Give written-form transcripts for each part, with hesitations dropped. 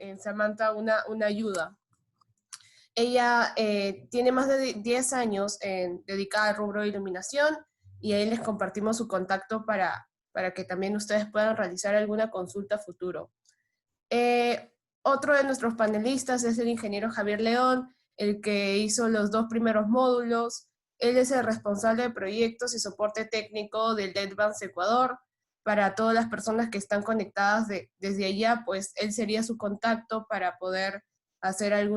en Samantha una ayuda. Ella tiene más de 10 años dedicada al rubro de iluminación y ahí les compartimos su contacto para que también ustedes puedan realizar alguna consulta a futuro. Otro de nuestros panelistas es el ingeniero Javier León, el que hizo los 2 primeros módulos. Él es el responsable de proyectos y soporte técnico del LEDvance Ecuador. Para todas las personas que están conectadas desde allá, pues él sería su contacto para poder hacer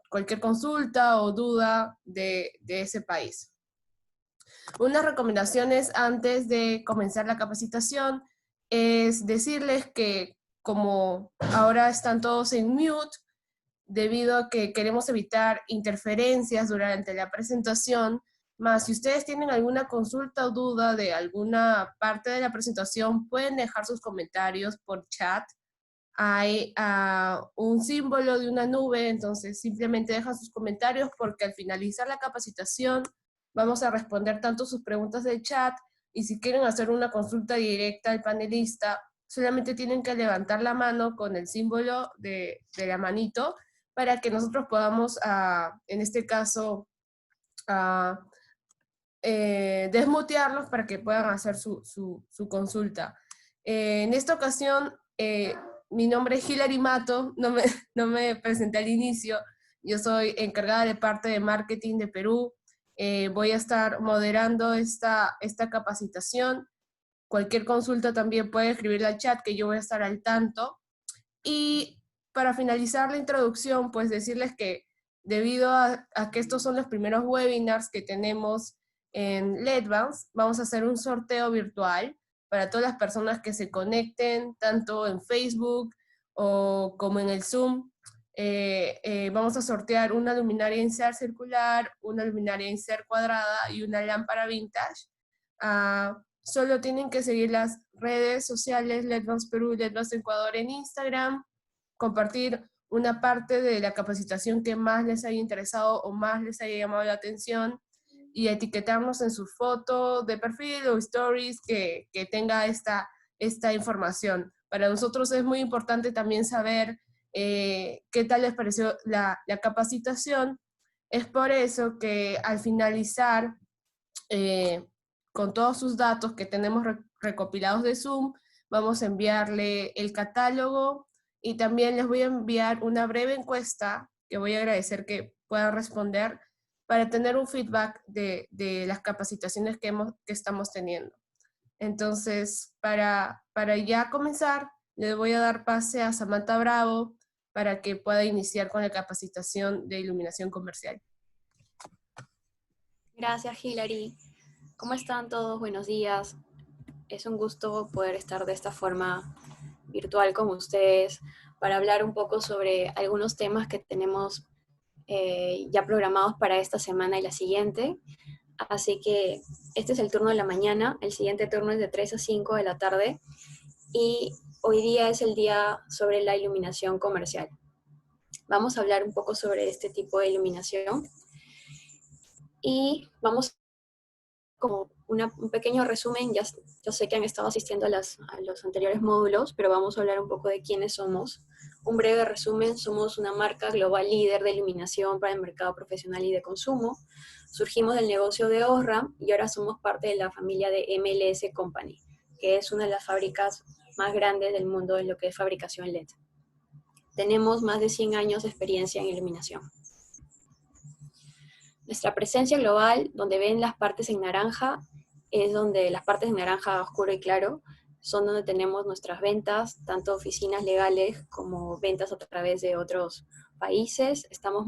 cualquier consulta o duda de ese país. Unas recomendaciones antes de comenzar la capacitación es decirles que como ahora están todos en mute, debido a que queremos evitar interferencias durante la presentación, más si ustedes tienen alguna consulta o duda de alguna parte de la presentación, pueden dejar sus comentarios por chat. Hay un símbolo de una nube, entonces simplemente dejan sus comentarios porque al finalizar la capacitación vamos a responder tanto sus preguntas del chat y si quieren hacer una consulta directa al panelista, solamente tienen que levantar la mano con el símbolo de la manito para que nosotros podamos, en este caso, desmutearlos para que puedan hacer su consulta. En esta ocasión, mi nombre es Hilary Mato, no me presenté al inicio, yo soy encargada de parte de marketing de Perú, voy a estar moderando esta capacitación. Cualquier consulta también puede escribirla al chat que yo voy a estar al tanto. Y para finalizar la introducción, pues decirles que debido a que estos son los primeros webinars que tenemos en LEDvance, vamos a hacer un sorteo virtual para todas las personas que se conecten, tanto en Facebook como en el Zoom. Vamos a sortear una luminaria InSer circular, una luminaria InSer cuadrada y una lámpara vintage. Solo tienen que seguir las redes sociales LEDvance Perú y LEDvance Ecuador en Instagram, compartir una parte de la capacitación que más les haya interesado o más les haya llamado la atención y etiquetarnos en su foto de perfil o stories que tenga esta información. Para nosotros es muy importante también saber qué tal les pareció la capacitación. Es por eso que al finalizar, con todos sus datos que tenemos recopilados de Zoom, vamos a enviarle el catálogo y también les voy a enviar una breve encuesta que voy a agradecer que puedan responder para tener un feedback de las capacitaciones que estamos teniendo. Entonces, para ya comenzar, le voy a dar pase a Samantha Bravo para que pueda iniciar con la capacitación de iluminación comercial. Gracias, Hilary. ¿Cómo están todos? Buenos días. Es un gusto poder estar de esta forma virtual con ustedes para hablar un poco sobre algunos temas que tenemos ya programados para esta semana y la siguiente. Así que este es el turno de la mañana, el siguiente turno es de 3 a 5 de la tarde y hoy día es el día sobre la iluminación comercial. Vamos a hablar un poco sobre este tipo de iluminación y vamos como un pequeño resumen. Yo sé que han estado asistiendo a los anteriores módulos, pero vamos a hablar un poco de quiénes somos. Un breve resumen: somos una marca global líder de iluminación para el mercado profesional y de consumo. Surgimos del negocio de Osram y ahora somos parte de la familia de MLS Company, que es una de las fábricas más grandes del mundo en lo que es fabricación LED. Tenemos más de 100 años de experiencia en iluminación. Nuestra presencia global, donde ven las partes en naranja, es donde las partes en naranja oscuro y claro son donde tenemos nuestras ventas, tanto oficinas legales como ventas a través de otros países. Estamos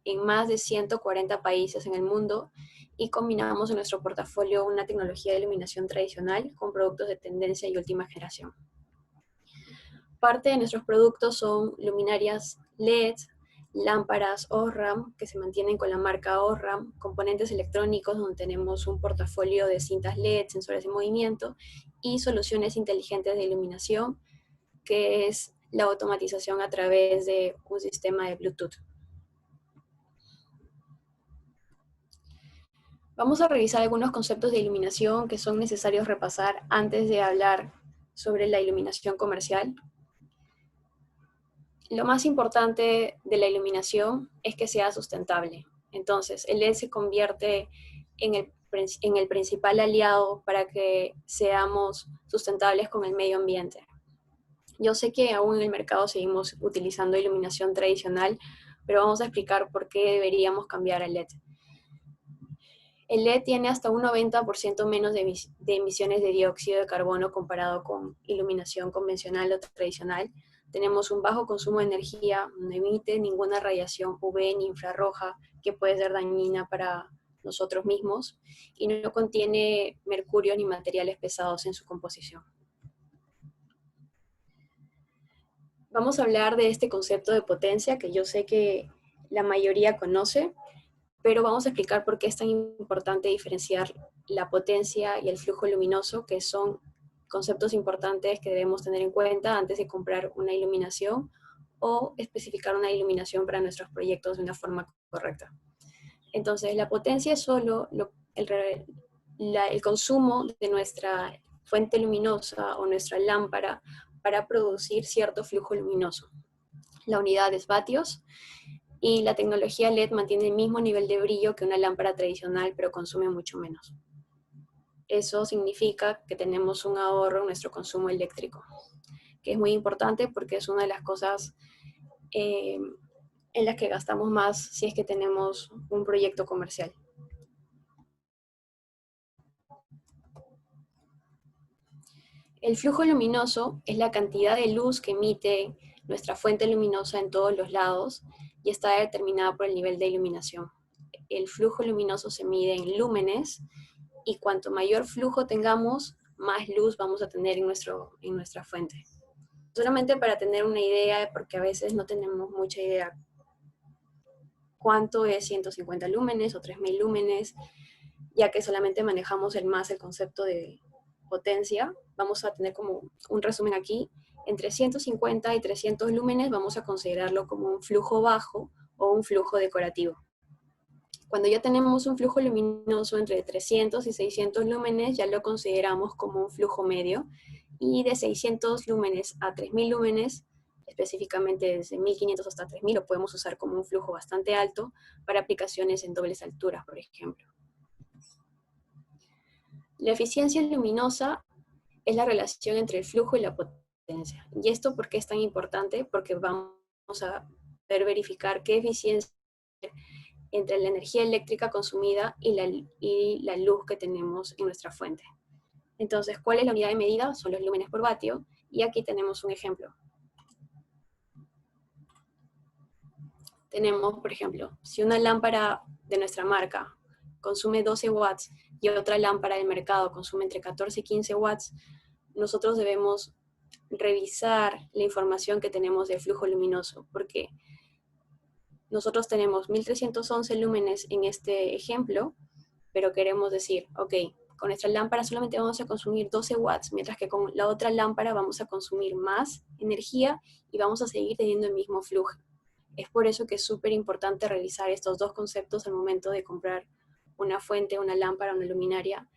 en más de 140 países en el mundo y combinamos en nuestro portafolio una tecnología de iluminación tradicional con productos de tendencia y última generación. Parte de nuestros productos son luminarias LED, lámparas Osram, que se mantienen con la marca Osram, componentes electrónicos donde tenemos un portafolio de cintas LED, sensores de movimiento y soluciones inteligentes de iluminación, que es la automatización a través de un sistema de Bluetooth. Vamos a revisar algunos conceptos de iluminación que son necesarios repasar antes de hablar sobre la iluminación comercial. Lo más importante de la iluminación es que sea sustentable. Entonces, el LED se convierte en el principal aliado para que seamos sustentables con el medio ambiente. Yo sé que aún en el mercado seguimos utilizando iluminación tradicional, pero vamos a explicar por qué deberíamos cambiar al LED. El LED tiene hasta un 90% menos de emisiones de dióxido de carbono comparado con iluminación convencional o tradicional. Tenemos un bajo consumo de energía, no emite ninguna radiación UV ni infrarroja que puede ser dañina para nosotros mismos y no contiene mercurio ni materiales pesados en su composición. Vamos a hablar de este concepto de potencia que yo sé que la mayoría conoce, pero vamos a explicar por qué es tan importante diferenciar la potencia y el flujo luminoso, que son conceptos importantes que debemos tener en cuenta antes de comprar una iluminación o especificar una iluminación para nuestros proyectos de una forma correcta. Entonces, la potencia es solo el consumo de nuestra fuente luminosa o nuestra lámpara para producir cierto flujo luminoso. La unidad es vatios y la tecnología LED mantiene el mismo nivel de brillo que una lámpara tradicional, pero consume mucho menos. Eso significa que tenemos un ahorro en nuestro consumo eléctrico, que es muy importante porque es una de las cosas en las que gastamos más si es que tenemos un proyecto comercial. El flujo luminoso es la cantidad de luz que emite nuestra fuente luminosa en todos los lados y está determinada por el nivel de iluminación. El flujo luminoso se mide en lúmenes y cuanto mayor flujo tengamos, más luz vamos a tener en nuestra fuente. Solamente para tener una idea, porque a veces no tenemos mucha idea cuánto es 150 lúmenes o 3000 lúmenes, ya que solamente manejamos el concepto de potencia. Vamos a tener como un resumen aquí. Entre 150 y 300 lúmenes vamos a considerarlo como un flujo bajo o un flujo decorativo. Cuando ya tenemos un flujo luminoso entre 300 y 600 lúmenes, ya lo consideramos como un flujo medio. Y de 600 lúmenes a 3000 lúmenes, específicamente desde 1500 hasta 3000, lo podemos usar como un flujo bastante alto para aplicaciones en dobles alturas, por ejemplo. La eficiencia luminosa es la relación entre el flujo y la potencia. ¿Y esto por qué es tan importante? Porque vamos a poder verificar qué eficiencia entre la energía eléctrica consumida y la luz que tenemos en nuestra fuente. Entonces, ¿cuál es la unidad de medida? Son los lúmenes por vatio, y aquí tenemos un ejemplo. Tenemos, por ejemplo, si una lámpara de nuestra marca consume 12 watts y otra lámpara del mercado consume entre 14 y 15 watts, nosotros debemos revisar la información que tenemos del flujo luminoso, porque nosotros tenemos 1311 lúmenes en este ejemplo, pero queremos decir, ok, con nuestra lámpara solamente vamos a consumir 12 watts, mientras que con la otra lámpara vamos a consumir más energía y vamos a seguir teniendo el mismo flujo. Es por eso que es súper importante revisar estos dos conceptos al momento de comprar una fuente, una lámpara, una luminaria,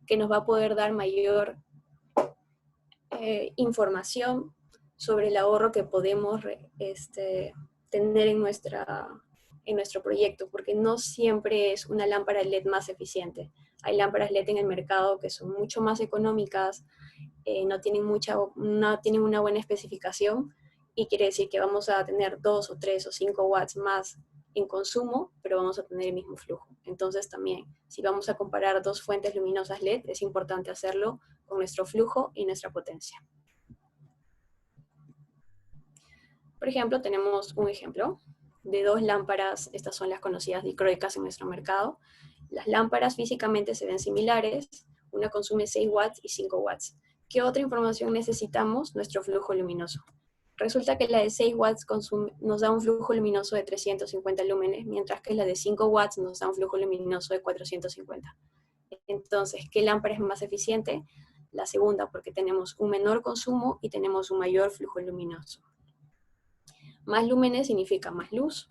que nos va a poder dar mayor información sobre el ahorro que podemos tener en nuestro proyecto, porque no siempre es una lámpara LED más eficiente. Hay lámparas LED en el mercado que son mucho más económicas, no tienen una buena especificación, y quiere decir que vamos a tener 2 o 3 o 5 watts más en consumo, pero vamos a tener el mismo flujo. Entonces también, si vamos a comparar dos fuentes luminosas LED, es importante hacerlo con nuestro flujo y nuestra potencia. Por ejemplo, tenemos un ejemplo de dos lámparas, estas son las conocidas dicroicas en nuestro mercado. Las lámparas físicamente se ven similares, una consume 6 watts y 5 watts. ¿Qué otra información necesitamos? Nuestro flujo luminoso. Resulta que la de 6 watts nos da un flujo luminoso de 350 lúmenes, mientras que la de 5 watts nos da un flujo luminoso de 450. Entonces, ¿qué lámpara es más eficiente? La segunda, porque tenemos un menor consumo y tenemos un mayor flujo luminoso. Más lúmenes significa más luz.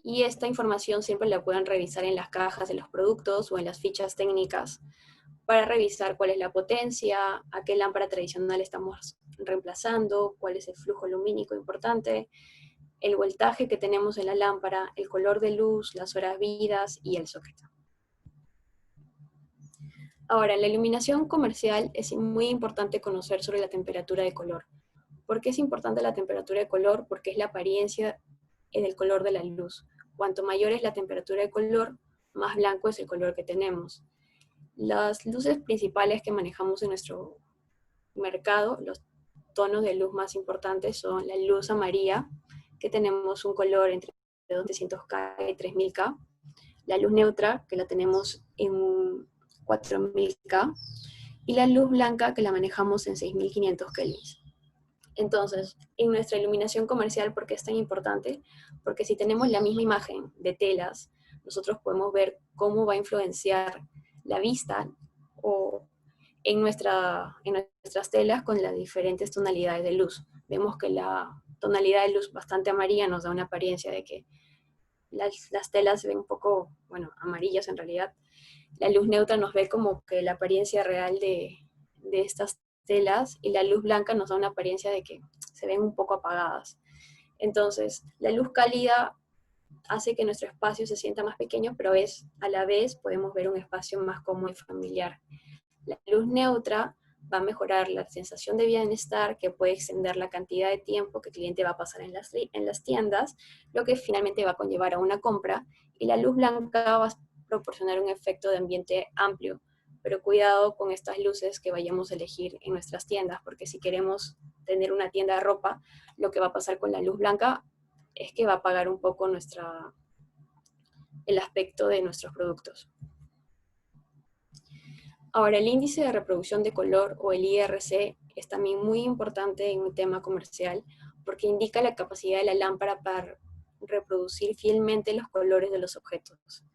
Y esta información siempre la pueden revisar en las cajas de los productos o en las fichas técnicas para revisar cuál es la potencia, a qué lámpara tradicional estamos reemplazando, cuál es el flujo lumínico importante, el voltaje que tenemos en la lámpara, el color de luz, las horas vidas y el socket. Ahora, en la iluminación comercial es muy importante conocer sobre la temperatura de color. ¿Por qué es importante la temperatura de color? Porque es la apariencia del color de la luz. Cuanto mayor es la temperatura de color, más blanco es el color que tenemos. Las luces principales que manejamos en nuestro mercado, los tonos de luz más importantes son la luz amarilla, que tenemos un color entre 200K y 3000K, la luz neutra, que la tenemos en 4000K, y la luz blanca, que la manejamos en 6500 kelvins. Entonces, en nuestra iluminación comercial, ¿por qué es tan importante? Porque si tenemos la misma imagen de telas, nosotros podemos ver cómo va a influenciar la vista o en nuestras telas con las diferentes tonalidades de luz. Vemos que la tonalidad de luz bastante amarilla nos da una apariencia de que las telas se ven un poco, bueno, amarillas en realidad. La luz neutra nos ve como que la apariencia real de estas telas, y la luz blanca nos da una apariencia de que se ven un poco apagadas. Entonces, la luz cálida hace que nuestro espacio se sienta más pequeño, pero a la vez podemos ver un espacio más cómodo y familiar. La luz neutra va a mejorar la sensación de bienestar, que puede extender la cantidad de tiempo que el cliente va a pasar en las tiendas, lo que finalmente va a conllevar a una compra, y la luz blanca va a proporcionar un efecto de ambiente amplio. Pero cuidado con estas luces que vayamos a elegir en nuestras tiendas, porque si queremos tener una tienda de ropa, lo que va a pasar con la luz blanca es que va a apagar un poco el aspecto de nuestros productos. Ahora, el índice de reproducción de color, o el IRC, es también muy importante en un tema comercial, porque indica la capacidad de la lámpara para reproducir fielmente los colores de los objetos.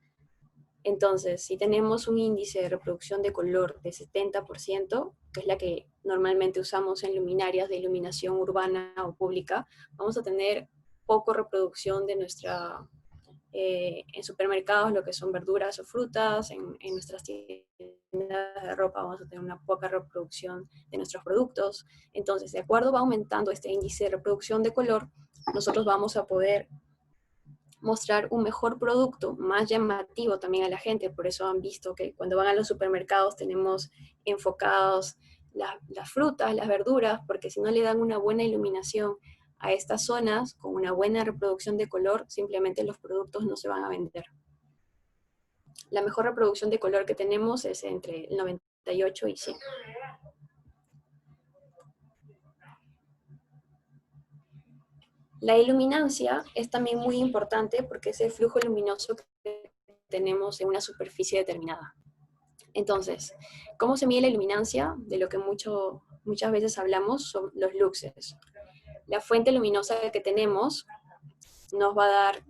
Entonces, si tenemos un índice de reproducción de color de 70%, que es la que normalmente usamos en luminarias de iluminación urbana o pública, vamos a tener poco reproducción de en supermercados, lo que son verduras o frutas, en nuestras tiendas de ropa vamos a tener una poca reproducción de nuestros productos. Entonces, de acuerdo va aumentando este índice de reproducción de color, nosotros vamos a poder mostrar un mejor producto, más llamativo también a la gente. Por eso han visto que cuando van a los supermercados tenemos enfocados las frutas, las verduras, porque si no le dan una buena iluminación a estas zonas, con una buena reproducción de color, simplemente los productos no se van a vender. La mejor reproducción de color que tenemos es entre el 98 y 100. La iluminancia es también muy importante porque es el flujo luminoso que tenemos en una superficie determinada. Entonces, ¿cómo se mide la iluminancia? De lo que muchas veces hablamos son los luxes. La fuente luminosa que tenemos nos va a dar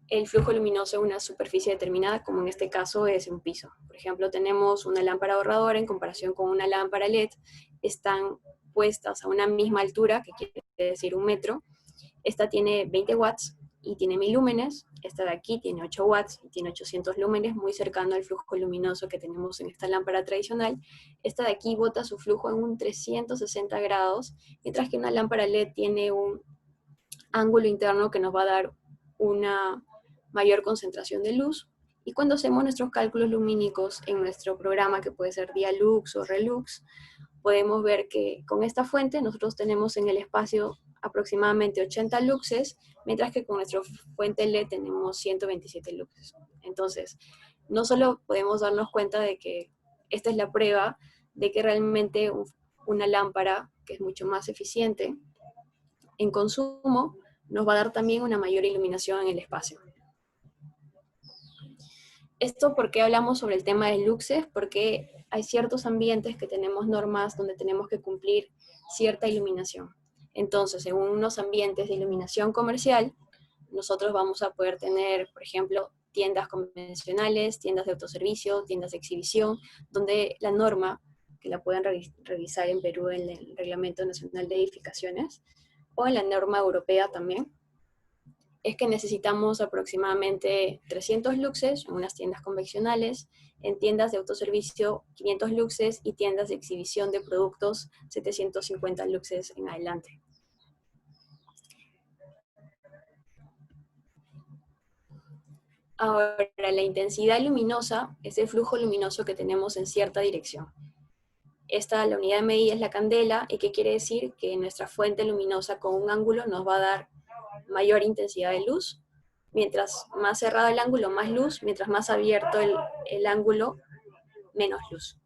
el flujo luminoso en una superficie determinada, como en este caso es un piso. Por ejemplo, tenemos una lámpara ahorradora en comparación con una lámpara LED, están puestas a una misma altura, que quiere decir 1 metro. Esta tiene 20 watts y tiene 1000 lúmenes, esta de aquí tiene 8 watts y tiene 800 lúmenes, muy cercano al flujo luminoso que tenemos en esta lámpara tradicional. Esta de aquí bota su flujo en un 360 grados, mientras que una lámpara LED tiene un ángulo interno que nos va a dar una mayor concentración de luz. Y cuando hacemos nuestros cálculos lumínicos en nuestro programa, que puede ser Dialux o Relux, podemos ver que con esta fuente nosotros tenemos en el espacio aproximadamente 80 luxes, mientras que con nuestra fuente LED tenemos 127 luxes. Entonces, no solo podemos darnos cuenta de que esta es la prueba de que realmente una lámpara que es mucho más eficiente en consumo nos va a dar también una mayor iluminación en el espacio. Esto, ¿por qué hablamos sobre el tema de luxes? Porque hay ciertos ambientes que tenemos normas donde tenemos que cumplir cierta iluminación. Entonces, en unos ambientes de iluminación comercial, nosotros vamos a poder tener, por ejemplo, tiendas convencionales, tiendas de autoservicio, tiendas de exhibición, donde la norma, que la pueden revisar en Perú en el Reglamento Nacional de Edificaciones, o en la norma europea también, es que necesitamos aproximadamente 300 luxes en unas tiendas convencionales, en tiendas de autoservicio 500 luxes y tiendas de exhibición de productos 750 luxes en adelante. Ahora, la intensidad luminosa es el flujo luminoso que tenemos en cierta dirección. La unidad de medida es la candela, y ¿qué quiere decir? Que nuestra fuente luminosa con un ángulo nos va a dar mayor intensidad de luz. Mientras más cerrado el ángulo, más luz. Mientras más abierto el ángulo, menos luz.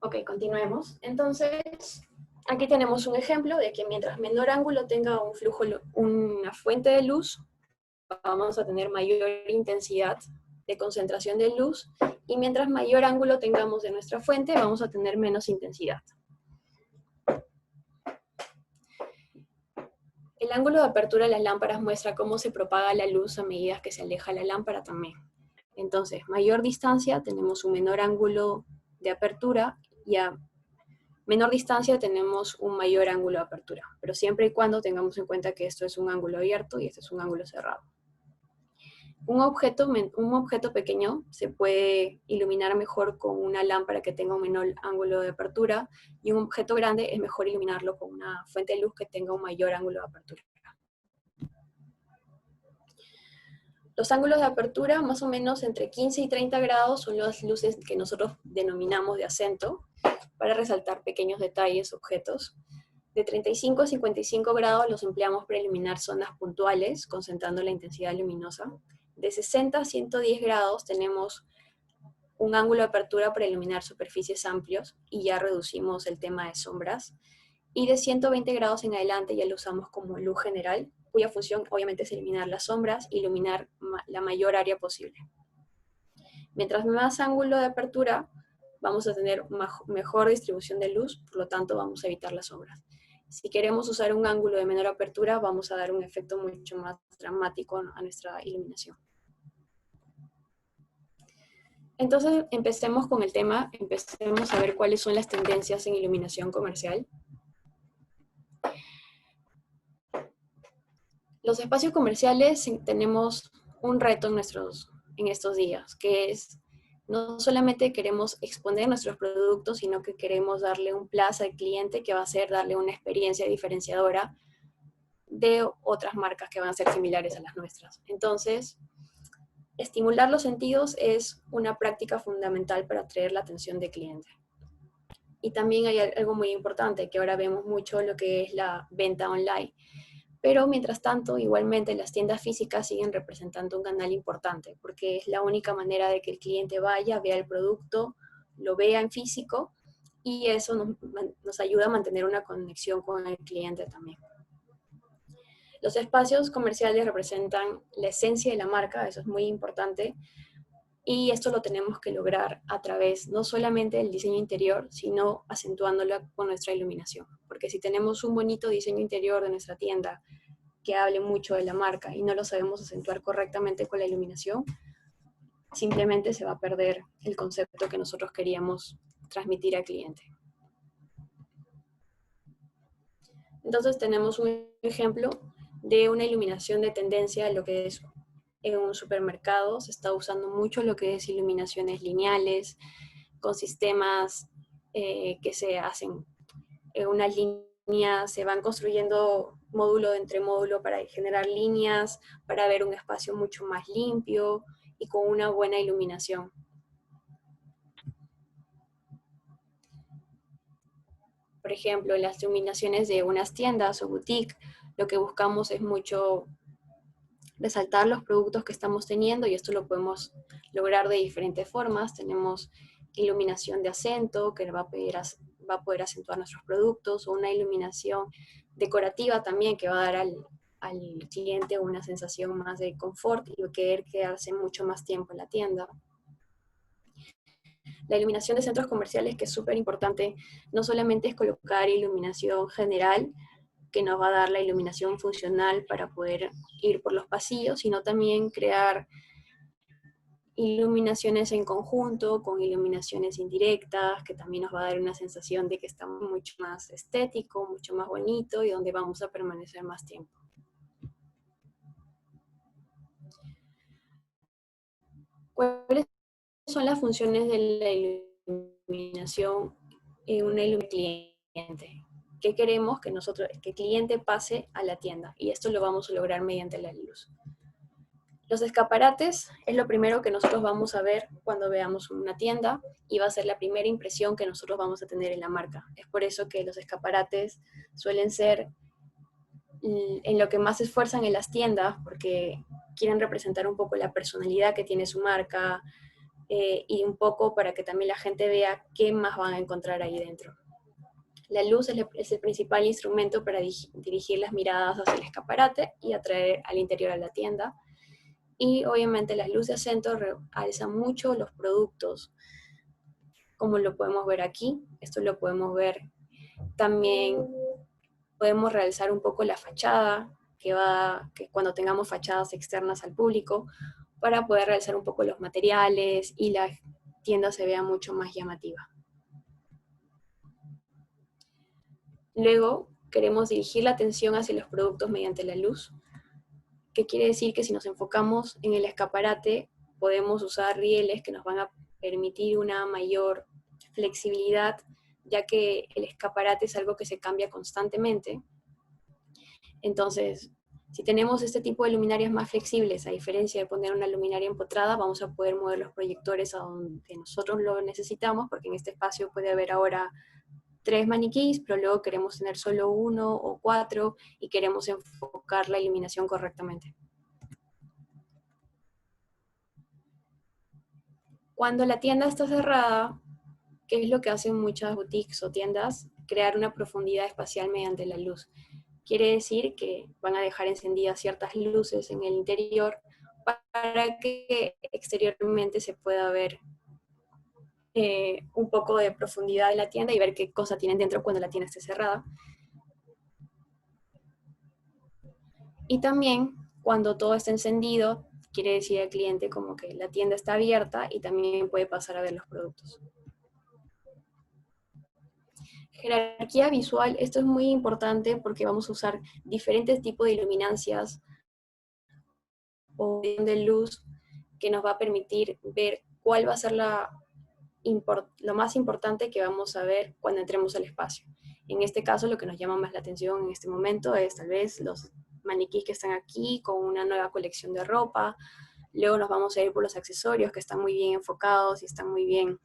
Ok, continuemos. Entonces, aquí tenemos un ejemplo de que mientras menor ángulo tenga un flujo, una fuente de luz, vamos a tener mayor intensidad de concentración de luz, y mientras mayor ángulo tengamos de nuestra fuente, vamos a tener menos intensidad. El ángulo de apertura de las lámparas muestra cómo se propaga la luz a medida que se aleja la lámpara también. Entonces, mayor distancia tenemos un menor ángulo de apertura, y a menor distancia tenemos un mayor ángulo de apertura, pero siempre y cuando tengamos en cuenta que esto es un ángulo abierto y este es un ángulo cerrado. Un objeto pequeño se puede iluminar mejor con una lámpara que tenga un menor ángulo de apertura, y un objeto grande es mejor iluminarlo con una fuente de luz que tenga un mayor ángulo de apertura. Los ángulos de apertura, más o menos entre 15 y 30 grados, son las luces que nosotros denominamos de acento, para resaltar pequeños detalles, objetos. De 35 a 55 grados los empleamos para iluminar zonas puntuales, concentrando la intensidad luminosa. De 60 a 110 grados tenemos un ángulo de apertura para iluminar superficies amplios, y ya reducimos el tema de sombras. Y de 120 grados en adelante ya lo usamos como luz general, cuya función obviamente es eliminar las sombras e iluminar la mayor área posible. Mientras más ángulo de apertura, vamos a tener mejor distribución de luz, por lo tanto vamos a evitar las sombras. Si queremos usar un ángulo de menor apertura, vamos a dar un efecto mucho más dramático a nuestra iluminación. Entonces, empecemos con el tema, empecemos a ver cuáles son las tendencias en iluminación comercial. Los espacios comerciales tenemos un reto en estos días, que es no solamente queremos exponer nuestros productos, sino que queremos darle un plus al cliente, que va a ser darle una experiencia diferenciadora de otras marcas que van a ser similares a las nuestras. Entonces, estimular los sentidos es una práctica fundamental para atraer la atención del cliente. Y también hay algo muy importante, que ahora vemos mucho lo que es la venta online. Pero mientras tanto, igualmente las tiendas físicas siguen representando un canal importante, porque es la única manera de que el cliente vaya, vea el producto, lo vea en físico, y eso nos ayuda a mantener una conexión con el cliente también. Los espacios comerciales representan la esencia de la marca, eso es muy importante, y esto lo tenemos que lograr a través no solamente del diseño interior, sino acentuándolo con nuestra iluminación. Porque si tenemos un bonito diseño interior de nuestra tienda que hable mucho de la marca y no lo sabemos acentuar correctamente con la iluminación, simplemente se va a perder el concepto que nosotros queríamos transmitir al cliente. Entonces tenemos un ejemplo de una iluminación de tendencia, lo que es en un supermercado. Se está usando mucho lo que es iluminaciones lineales, con sistemas que se hacen en una línea, se van construyendo módulo entre módulo para generar líneas, para ver un espacio mucho más limpio y con una buena iluminación. Por ejemplo, las iluminaciones de unas tiendas o boutique, lo que buscamos es mucho resaltar los productos que estamos teniendo, y esto lo podemos lograr de diferentes formas. Tenemos iluminación de acento, que va a poder acentuar nuestros productos, o una iluminación decorativa también, que va a dar al cliente una sensación más de confort y querer quedarse mucho más tiempo en la tienda. La iluminación de centros comerciales, que es súper importante, no solamente es colocar iluminación general, que nos va a dar la iluminación funcional para poder ir por los pasillos, sino también crear iluminaciones en conjunto, con iluminaciones indirectas, que también nos va a dar una sensación de que está mucho más estético, mucho más bonito y donde vamos a permanecer más tiempo. ¿Cuáles son las funciones de la iluminación en una iluminación cliente? ¿Qué queremos que el cliente pase a la tienda? Y esto lo vamos a lograr mediante la luz. Los escaparates es lo primero que nosotros vamos a ver cuando veamos una tienda y va a ser la primera impresión que nosotros vamos a tener en la marca. Es por eso que los escaparates suelen ser en lo que más se esfuerzan en las tiendas, porque quieren representar un poco la personalidad que tiene su marca y un poco para que también la gente vea qué más van a encontrar ahí dentro. La luz es el principal instrumento para dirigir las miradas hacia el escaparate y atraer al interior a la tienda. Y obviamente las luces de acento realzan mucho los productos, como lo podemos ver aquí. Esto lo podemos ver también, podemos realzar un poco la fachada, que cuando tengamos fachadas externas al público, para poder realzar un poco los materiales y la tienda se vea mucho más llamativa. Luego, queremos dirigir la atención hacia los productos mediante la luz, que quiere decir que si nos enfocamos en el escaparate, podemos usar rieles que nos van a permitir una mayor flexibilidad, ya que el escaparate es algo que se cambia constantemente. Entonces, si tenemos este tipo de luminarias más flexibles, a diferencia de poner una luminaria empotrada, vamos a poder mover los proyectores a donde nosotros lo necesitamos, porque en este espacio puede haber ahora 3 maniquís, pero luego queremos tener solo 1 o 4 y queremos enfocar la iluminación correctamente. Cuando la tienda está cerrada, ¿qué es lo que hacen muchas boutiques o tiendas? Crear una profundidad espacial mediante la luz. Quiere decir que van a dejar encendidas ciertas luces en el interior para que exteriormente se pueda ver un poco de profundidad en la tienda y ver qué cosa tienen dentro cuando la tienda esté cerrada. Y también cuando todo está encendido, quiere decir al cliente como que la tienda está abierta y también puede pasar a ver los productos. Jerarquía visual, esto es muy importante porque vamos a usar diferentes tipos de iluminancias o de luz que nos va a permitir ver cuál va a ser lo más importante que vamos a ver cuando entremos al espacio. En este caso, lo que nos llama más la atención en este momento es tal vez los maniquíes que están aquí con una nueva colección de ropa. Luego nos vamos a ir por los accesorios que están muy bien enfocados y están muy bien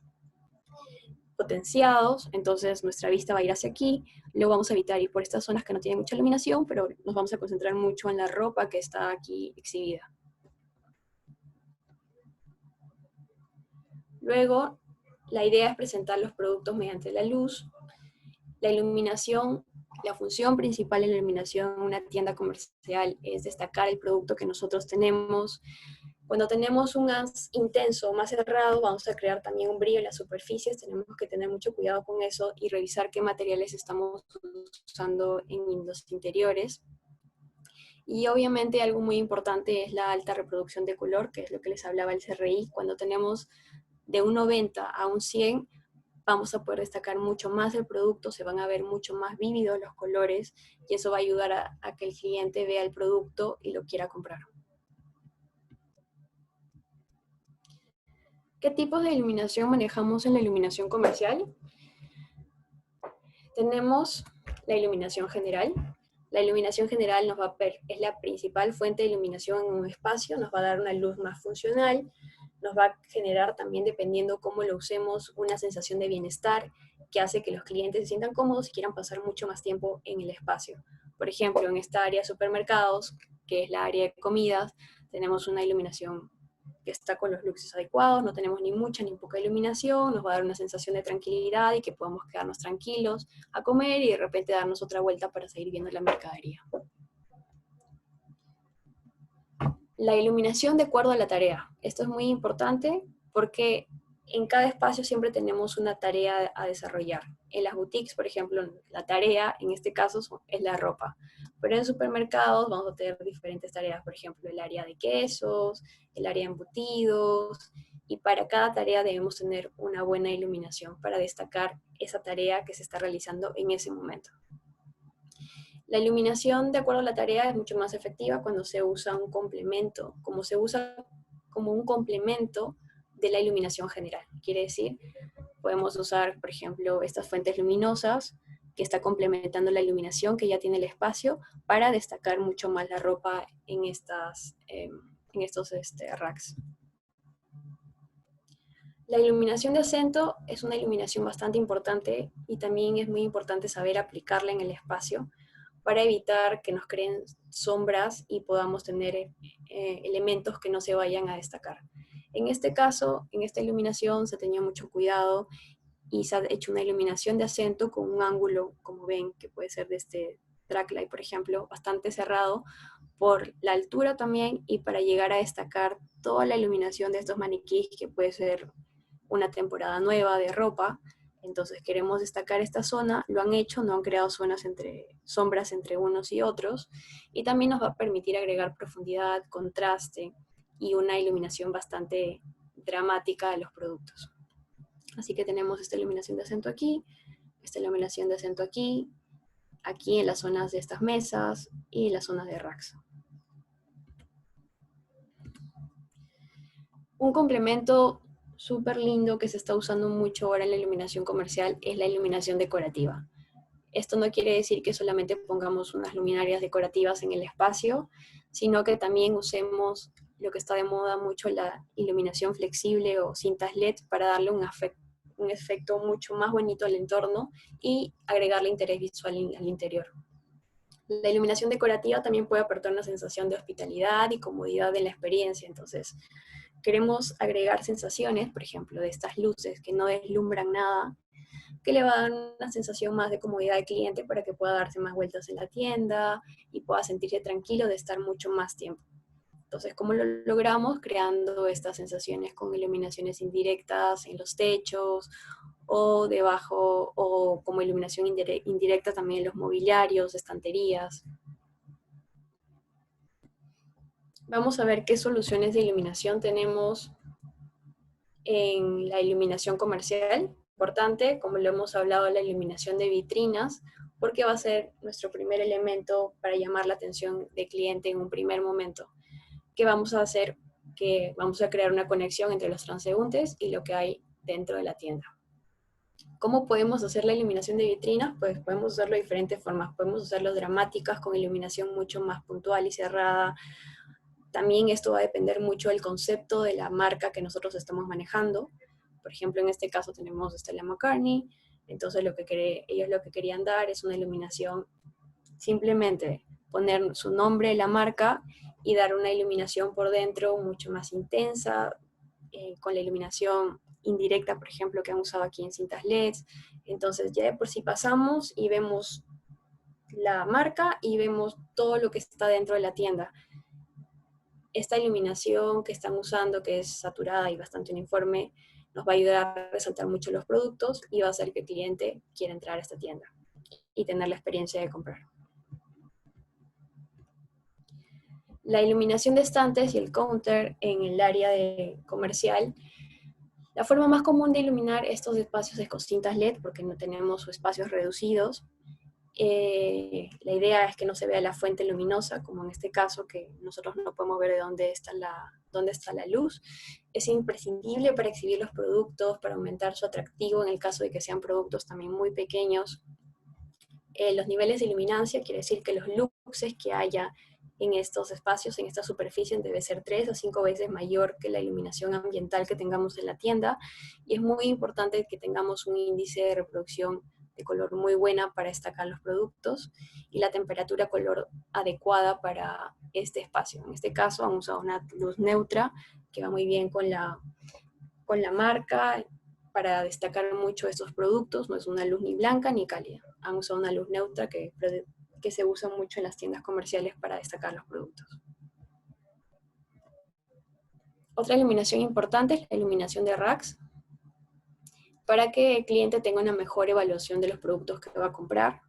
potenciados, entonces nuestra vista va a ir hacia aquí. Luego vamos a evitar ir por estas zonas que no tienen mucha iluminación, pero nos vamos a concentrar mucho en la ropa que está aquí exhibida. Luego, la idea es presentar los productos mediante la luz. La iluminación, la función principal en la iluminación en una tienda comercial es destacar el producto que nosotros tenemos. Cuando tenemos un haz intenso, más cerrado, vamos a crear también un brillo en las superficies. Tenemos que tener mucho cuidado con eso y revisar qué materiales estamos usando en los interiores. Y obviamente algo muy importante es la alta reproducción de color, que es lo que les hablaba el CRI. Cuando tenemos de un 90 a un 100, vamos a poder destacar mucho más el producto, se van a ver mucho más vívidos los colores y eso va a ayudar a que el cliente vea el producto y lo quiera comprar. ¿Qué tipos de iluminación manejamos en la iluminación comercial? Tenemos la iluminación general. La iluminación general es la principal fuente de iluminación en un espacio, nos va a dar una luz más funcional, nos va a generar también, dependiendo cómo lo usemos, una sensación de bienestar que hace que los clientes se sientan cómodos y quieran pasar mucho más tiempo en el espacio. Por ejemplo, en esta área de supermercados, que es la área de comidas, tenemos una iluminación que está con los luxes adecuados, no tenemos ni mucha ni poca iluminación, nos va a dar una sensación de tranquilidad y que podemos quedarnos tranquilos a comer y de repente darnos otra vuelta para seguir viendo la mercadería. La iluminación de acuerdo a la tarea. Esto es muy importante porque en cada espacio siempre tenemos una tarea a desarrollar. En las boutiques, por ejemplo, la tarea en este caso es la ropa. Pero en supermercados vamos a tener diferentes tareas, por ejemplo, el área de quesos, el área de embutidos, y para cada tarea debemos tener una buena iluminación para destacar esa tarea que se está realizando en ese momento. La iluminación, de acuerdo a la tarea, es mucho más efectiva cuando se usa un complemento, como se usa como un complemento de la iluminación general. Quiere decir, podemos usar, por ejemplo, estas fuentes luminosas que está complementando la iluminación que ya tiene el espacio para destacar mucho más la ropa en estos racks. La iluminación de acento es una iluminación bastante importante y también es muy importante saber aplicarla en el espacio para evitar que nos creen sombras y podamos tener elementos que no se vayan a destacar. En este caso, en esta iluminación se tenía mucho cuidado y se ha hecho una iluminación de acento con un ángulo, como ven, que puede ser de este tracklight, por ejemplo, bastante cerrado por la altura también y para llegar a destacar toda la iluminación de estos maniquíes, que puede ser una temporada nueva de ropa. Entonces queremos destacar esta zona, lo han hecho, no han creado sombras entre unos y otros, y también nos va a permitir agregar profundidad, contraste y una iluminación bastante dramática de los productos. Así que tenemos esta iluminación de acento aquí, esta iluminación de acento aquí, aquí en las zonas de estas mesas y en las zonas de racks. Un complemento súper lindo que se está usando mucho ahora en la iluminación comercial es la iluminación decorativa. Esto no quiere decir que solamente pongamos unas luminarias decorativas en el espacio, sino que también usemos lo que está de moda mucho, la iluminación flexible o cintas LED, para darle un efecto mucho más bonito al entorno y agregarle interés visual al interior. La iluminación decorativa también puede aportar una sensación de hospitalidad y comodidad en la experiencia. Entonces, queremos agregar sensaciones, por ejemplo, de estas luces que no deslumbran nada, que le va a dar una sensación más de comodidad al cliente para que pueda darse más vueltas en la tienda y pueda sentirse tranquilo de estar mucho más tiempo. Entonces, ¿cómo lo logramos? Creando estas sensaciones con iluminaciones indirectas en los techos o debajo, o como iluminación indirecta también en los mobiliarios, estanterías. Vamos a ver qué soluciones de iluminación tenemos en la iluminación comercial. Importante, como lo hemos hablado, la iluminación de vitrinas, porque va a ser nuestro primer elemento para llamar la atención del cliente en un primer momento. ¿Qué vamos a hacer? Que vamos a crear una conexión entre los transeúntes y lo que hay dentro de la tienda. ¿Cómo podemos hacer la iluminación de vitrinas? Pues podemos hacerlo de diferentes formas. Podemos hacerlo dramáticas, con iluminación mucho más puntual y cerrada. También esto va a depender mucho del concepto de la marca que nosotros estamos manejando. Por ejemplo, en este caso tenemos Stella McCartney. Entonces ellos lo que querían dar es una iluminación, simplemente poner su nombre, la marca, y dar una iluminación por dentro mucho más intensa, con la iluminación indirecta, por ejemplo, que han usado aquí en cintas LEDs. Entonces ya de por sí pasamos y vemos la marca y vemos todo lo que está dentro de la tienda. Esta iluminación que están usando, que es saturada y bastante uniforme, nos va a ayudar a resaltar mucho los productos y va a hacer que el cliente quiera entrar a esta tienda y tener la experiencia de comprar. La iluminación de estantes y el counter en el área comercial. La forma más común de iluminar estos espacios es con cintas LED, porque no tenemos espacios reducidos. La idea es que no se vea la fuente luminosa, como en este caso, que nosotros no podemos ver de dónde está la luz. Es imprescindible para exhibir los productos, para aumentar su atractivo en el caso de que sean productos también muy pequeños. Los niveles de iluminancia quiere decir que los luxes que haya en estos espacios, en esta superficie, debe ser 3 a 5 veces mayor que la iluminación ambiental que tengamos en la tienda, y es muy importante que tengamos un índice de reproducción de color muy buena para destacar los productos, y la temperatura color adecuada para este espacio. En este caso han usado una luz neutra que va muy bien con la marca, para destacar mucho estos productos. No es una luz ni blanca ni cálida. Han usado una luz neutra que se usa mucho en las tiendas comerciales para destacar los productos. Otra iluminación importante es la iluminación de racks. para que el cliente tenga una mejor evaluación de los productos que va a comprar.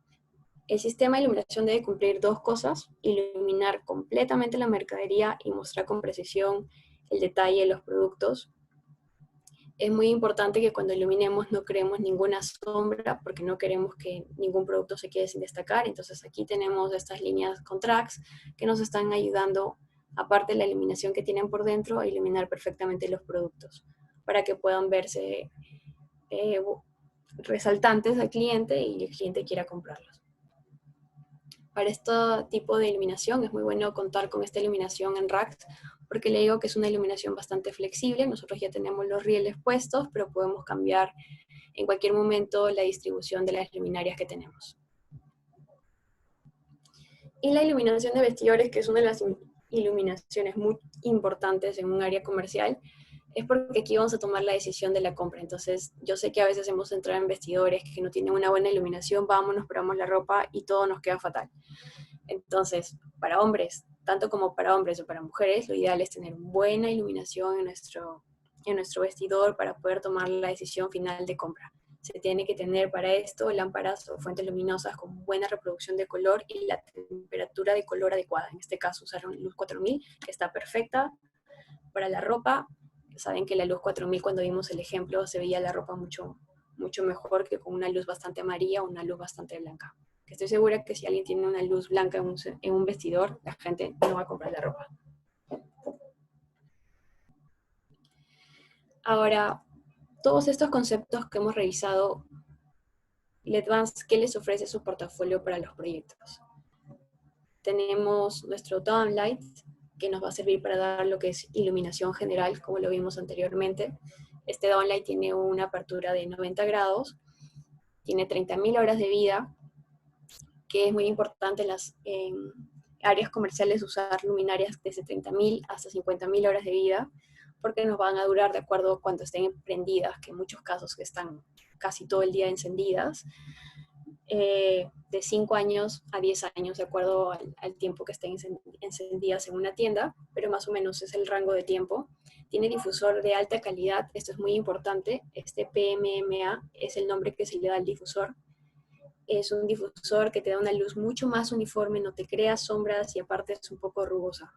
El sistema de iluminación debe cumplir dos cosas: iluminar completamente la mercadería y mostrar con precisión el detalle de los productos. Es muy importante que cuando iluminemos no creemos ninguna sombra, porque no queremos que ningún producto se quede sin destacar. Entonces aquí tenemos estas líneas con tracks que nos están ayudando, aparte de la iluminación que tienen por dentro, a iluminar perfectamente los productos, para que puedan verse resaltantes al cliente y el cliente quiera comprarlos. Para este tipo de iluminación es muy bueno contar con esta iluminación en racks, porque le digo que es una iluminación bastante flexible. Nosotros ya tenemos los rieles puestos, pero podemos cambiar en cualquier momento la distribución de las luminarias que tenemos. Y la iluminación de vestidores, que es una de las iluminaciones muy importantes en un área comercial, es porque aquí vamos a tomar la decisión de la compra. Entonces, yo sé que a veces hemos entrado en vestidores que no tienen una buena iluminación, vamos, nos probamos la ropa y todo nos queda fatal. Entonces, para hombres, tanto como para hombres o para mujeres, lo ideal es tener buena iluminación en nuestro vestidor para poder tomar la decisión final de compra. Se tiene que tener para esto lámparas o fuentes luminosas con buena reproducción de color y la temperatura de color adecuada. En este caso, usar luz 4000, que está perfecta. Para la ropa, saben que la luz 4000, cuando vimos el ejemplo, se veía la ropa mucho, mucho mejor que con una luz bastante amarilla o una luz bastante blanca. Que estoy segura que si alguien tiene una luz blanca en un vestidor, la gente no va a comprar la ropa. Ahora, todos estos conceptos que hemos revisado, LEDvance, ¿qué les ofrece su portafolio para los proyectos? Tenemos nuestro downlight, que nos va a servir para dar lo que es iluminación general, como lo vimos anteriormente. Este downlight tiene una apertura de 90 grados, tiene 30.000 horas de vida, que es muy importante en áreas comerciales usar luminarias desde 30.000 hasta 50.000 horas de vida, porque nos van a durar de acuerdo a cuando estén prendidas, que en muchos casos que están casi todo el día encendidas, de 5 años a 10 años, de acuerdo al tiempo que estén encendidas en una tienda, pero más o menos es el rango de tiempo. Tiene difusor de alta calidad, esto es muy importante. Este PMMA es el nombre que se le da al difusor. Es un difusor que te da una luz mucho más uniforme, no te crea sombras y aparte es un poco rugosa.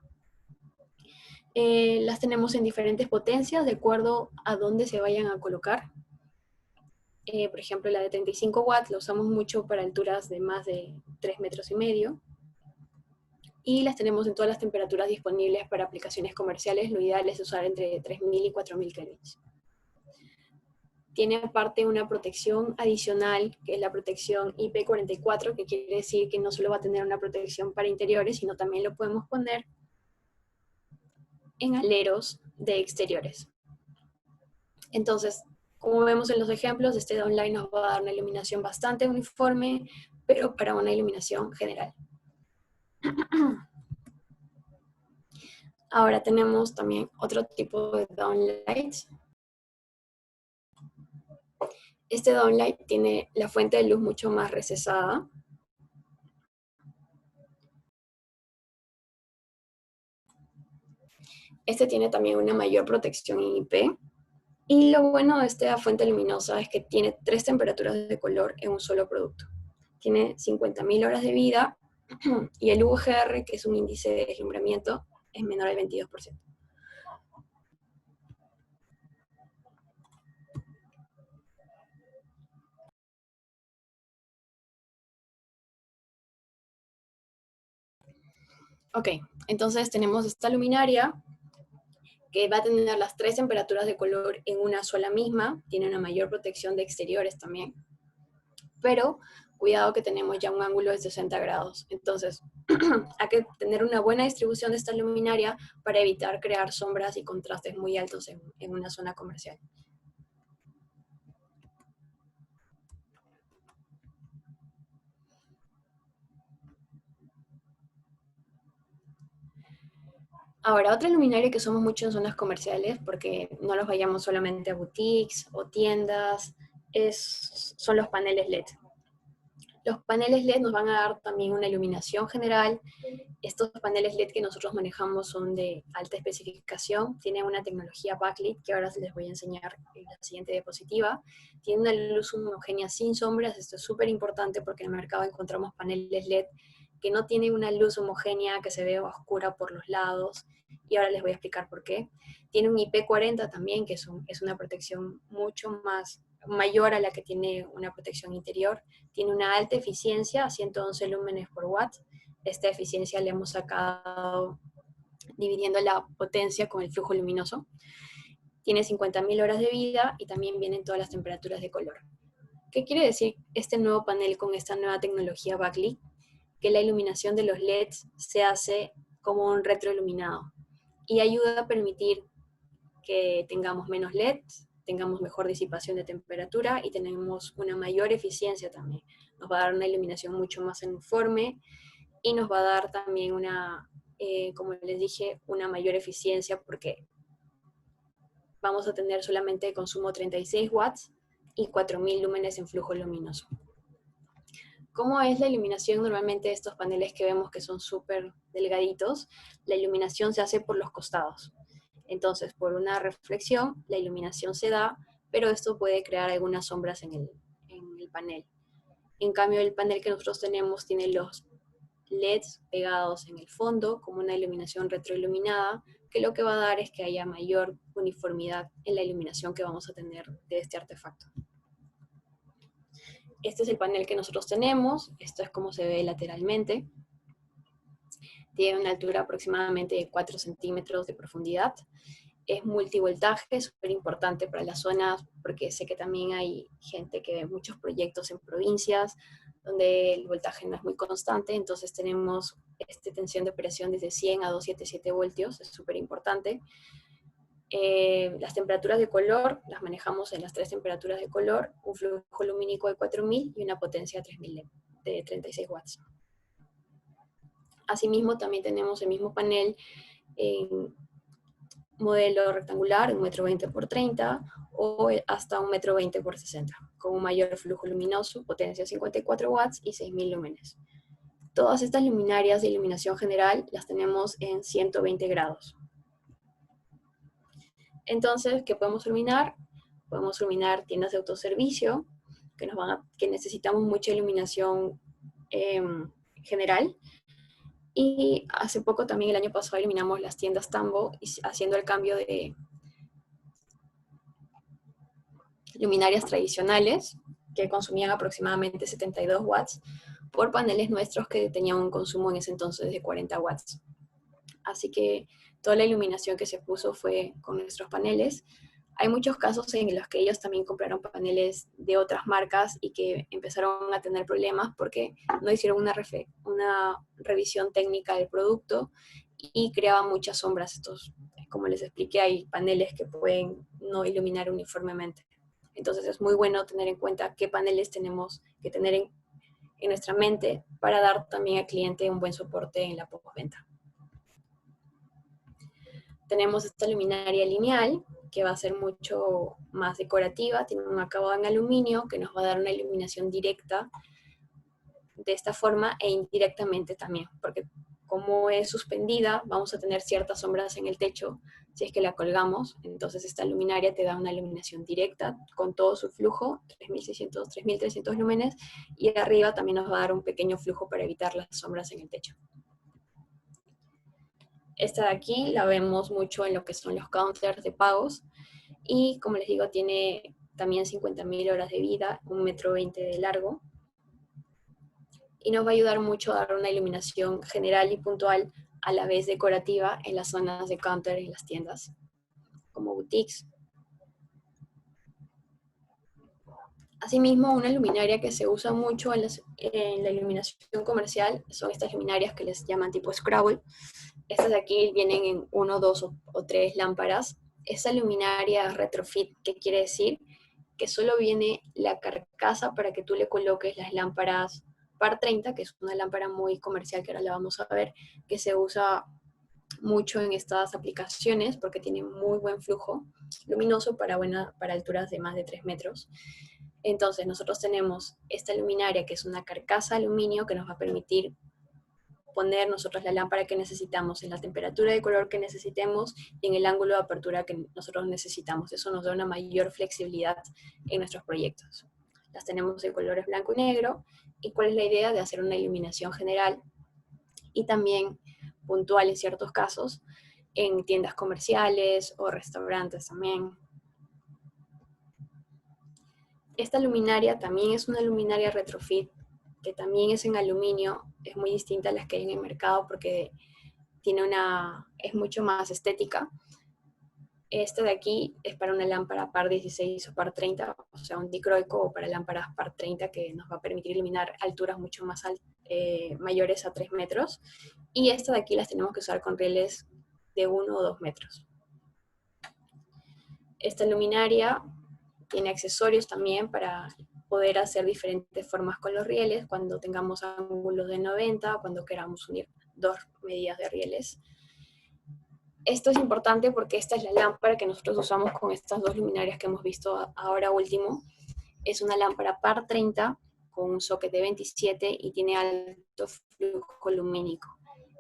Las tenemos en diferentes potencias de acuerdo a dónde se vayan a colocar. Por ejemplo, la de 35 watts la usamos mucho para alturas de más de 3,5 metros. Y las tenemos en todas las temperaturas disponibles para aplicaciones comerciales. Lo ideal es usar entre 3.000 y 4.000 kelvins. Tiene aparte una protección adicional, que es la protección IP44, que quiere decir que no solo va a tener una protección para interiores, sino también lo podemos poner en aleros de exteriores. Entonces, como vemos en los ejemplos, este downlight nos va a dar una iluminación bastante uniforme, pero para una iluminación general. Ahora tenemos también otro tipo de downlights. Este downlight tiene la fuente de luz mucho más recesada. Este tiene también una mayor protección en IP. Y lo bueno de esta fuente luminosa es que tiene 3 temperaturas de color en un solo producto. Tiene 50.000 horas de vida y el UGR, que es un índice de deslumbramiento, es menor al 22%. Ok, entonces tenemos esta luminaria que va a tener las 3 temperaturas de color en una sola misma, tiene una mayor protección de exteriores también, pero cuidado que tenemos ya un ángulo de 60 grados, entonces hay que tener una buena distribución de esta luminaria para evitar crear sombras y contrastes muy altos en una zona comercial. Ahora, otra luminaria que usamos mucho en zonas comerciales, porque no los vayamos solamente a boutiques o tiendas, son los paneles LED. Los paneles LED nos van a dar también una iluminación general. Estos paneles LED que nosotros manejamos son de alta especificación, tienen una tecnología backlit que ahora les voy a enseñar en la siguiente diapositiva. Tiene una luz homogénea sin sombras, esto es súper importante porque en el mercado encontramos paneles LED que no tienen una luz homogénea, que se ve oscura por los lados, y ahora les voy a explicar por qué. Tiene un IP40 también, que es una protección mucho más mayor a la que tiene una protección interior. Tiene una alta eficiencia, 111 lúmenes por watt. Esta eficiencia le hemos sacado dividiendo la potencia con el flujo luminoso. Tiene 50.000 horas de vida y también vienen todas las temperaturas de color. ¿Qué quiere decir este nuevo panel con esta nueva tecnología backlit? Que la iluminación de los LEDs se hace como un retroiluminado y ayuda a permitir que tengamos menos LEDs, tengamos mejor disipación de temperatura y tenemos una mayor eficiencia también. Nos va a dar una iluminación mucho más uniforme y nos va a dar también como les dije, una mayor eficiencia porque vamos a tener solamente de consumo 36 watts y 4.000 lúmenes en flujo luminoso. ¿Cómo es la iluminación normalmente de estos paneles que vemos que son súper delgaditos? La iluminación se hace por los costados. Entonces, por una reflexión, la iluminación se da, pero esto puede crear algunas sombras en el panel. En cambio, el panel que nosotros tenemos tiene los LEDs pegados en el fondo, como una iluminación retroiluminada, que lo que va a dar es que haya mayor uniformidad en la iluminación que vamos a tener de este artefacto. Este es el panel que nosotros tenemos, esto es como se ve lateralmente. Tiene una altura aproximadamente de 4 centímetros de profundidad. Es multivoltaje, es súper importante para las zonas, porque sé que también hay gente que ve muchos proyectos en provincias, donde el voltaje no es muy constante, entonces tenemos tensión de operación desde 100 a 277 voltios, es súper importante. Las temperaturas de color las manejamos en las 3 temperaturas de color, un flujo lumínico de 4000 y una potencia de 3000 de 36 watts. Asimismo, también tenemos el mismo panel en modelo rectangular, 1,20 m por 30 o hasta 1,20 m por 60, con un mayor flujo luminoso, potencia 54 watts y 6000 lúmenes. Todas estas luminarias de iluminación general las tenemos en 120 grados. Entonces, ¿qué podemos iluminar? Podemos iluminar tiendas de autoservicio, que necesitamos mucha iluminación general. Y hace poco también, el año pasado, iluminamos las tiendas Tambo, haciendo el cambio de luminarias tradicionales, que consumían aproximadamente 72 watts, por paneles nuestros que tenían un consumo en ese entonces de 40 watts. Así que toda la iluminación que se puso fue con nuestros paneles. Hay muchos casos en los que ellos también compraron paneles de otras marcas y que empezaron a tener problemas porque no hicieron una revisión técnica del producto y creaban muchas sombras. Como les expliqué, hay paneles que pueden no iluminar uniformemente. Entonces es muy bueno tener en cuenta qué paneles tenemos que tener en nuestra mente para dar también al cliente un buen soporte en la postventa. Tenemos esta luminaria lineal, que va a ser mucho más decorativa, tiene un acabado en aluminio que nos va a dar una iluminación directa de esta forma e indirectamente también, porque como es suspendida, vamos a tener ciertas sombras en el techo si es que la colgamos, entonces esta luminaria te da una iluminación directa con todo su flujo, 3600, 3300 lúmenes, y arriba también nos va a dar un pequeño flujo para evitar las sombras en el techo. Esta de aquí la vemos mucho en lo que son los counters de pagos y como les digo tiene también 50.000 horas de vida, 1,20 m de largo y nos va a ayudar mucho a dar una iluminación general y puntual a la vez decorativa en las zonas de counter y las tiendas como boutiques. Asimismo, una luminaria que se usa mucho en la iluminación comercial son estas luminarias que les llaman tipo Scrabble. Estas de aquí vienen en 1, 2 o 3 lámparas. Esa luminaria retrofit, ¿qué quiere decir? Que solo viene la carcasa para que tú le coloques las lámparas par 30, que es una lámpara muy comercial que ahora la vamos a ver, que se usa mucho en estas aplicaciones porque tiene muy buen flujo luminoso para alturas de más de 3 metros. Entonces nosotros tenemos esta luminaria que es una carcasa de aluminio que nos va a permitir poner nosotros la lámpara que necesitamos en la temperatura de color que necesitemos y en el ángulo de apertura que nosotros necesitamos. Eso nos da una mayor flexibilidad en nuestros proyectos. Las tenemos de colores blanco y negro. ¿Y cuál es la idea? De hacer una iluminación general y también puntual en ciertos casos en tiendas comerciales o restaurantes también. Esta luminaria también es una luminaria retrofit, que también es en aluminio, es muy distinta a las que hay en el mercado porque es mucho más estética. Esta de aquí es para una lámpara par 16 o par 30, o sea, un dicroico, o para lámparas par 30 que nos va a permitir iluminar alturas mucho más mayores a 3 metros. Y esta de aquí las tenemos que usar con rieles de 1 o 2 metros. Esta luminaria tiene accesorios también para poder hacer diferentes formas con los rieles cuando tengamos ángulos de 90 o cuando queramos unir dos medidas de rieles. Esto es importante porque esta es la lámpara que nosotros usamos con estas dos luminarias que hemos visto ahora último. Es una lámpara par 30 con un socket de 27 y tiene alto flujo lumínico.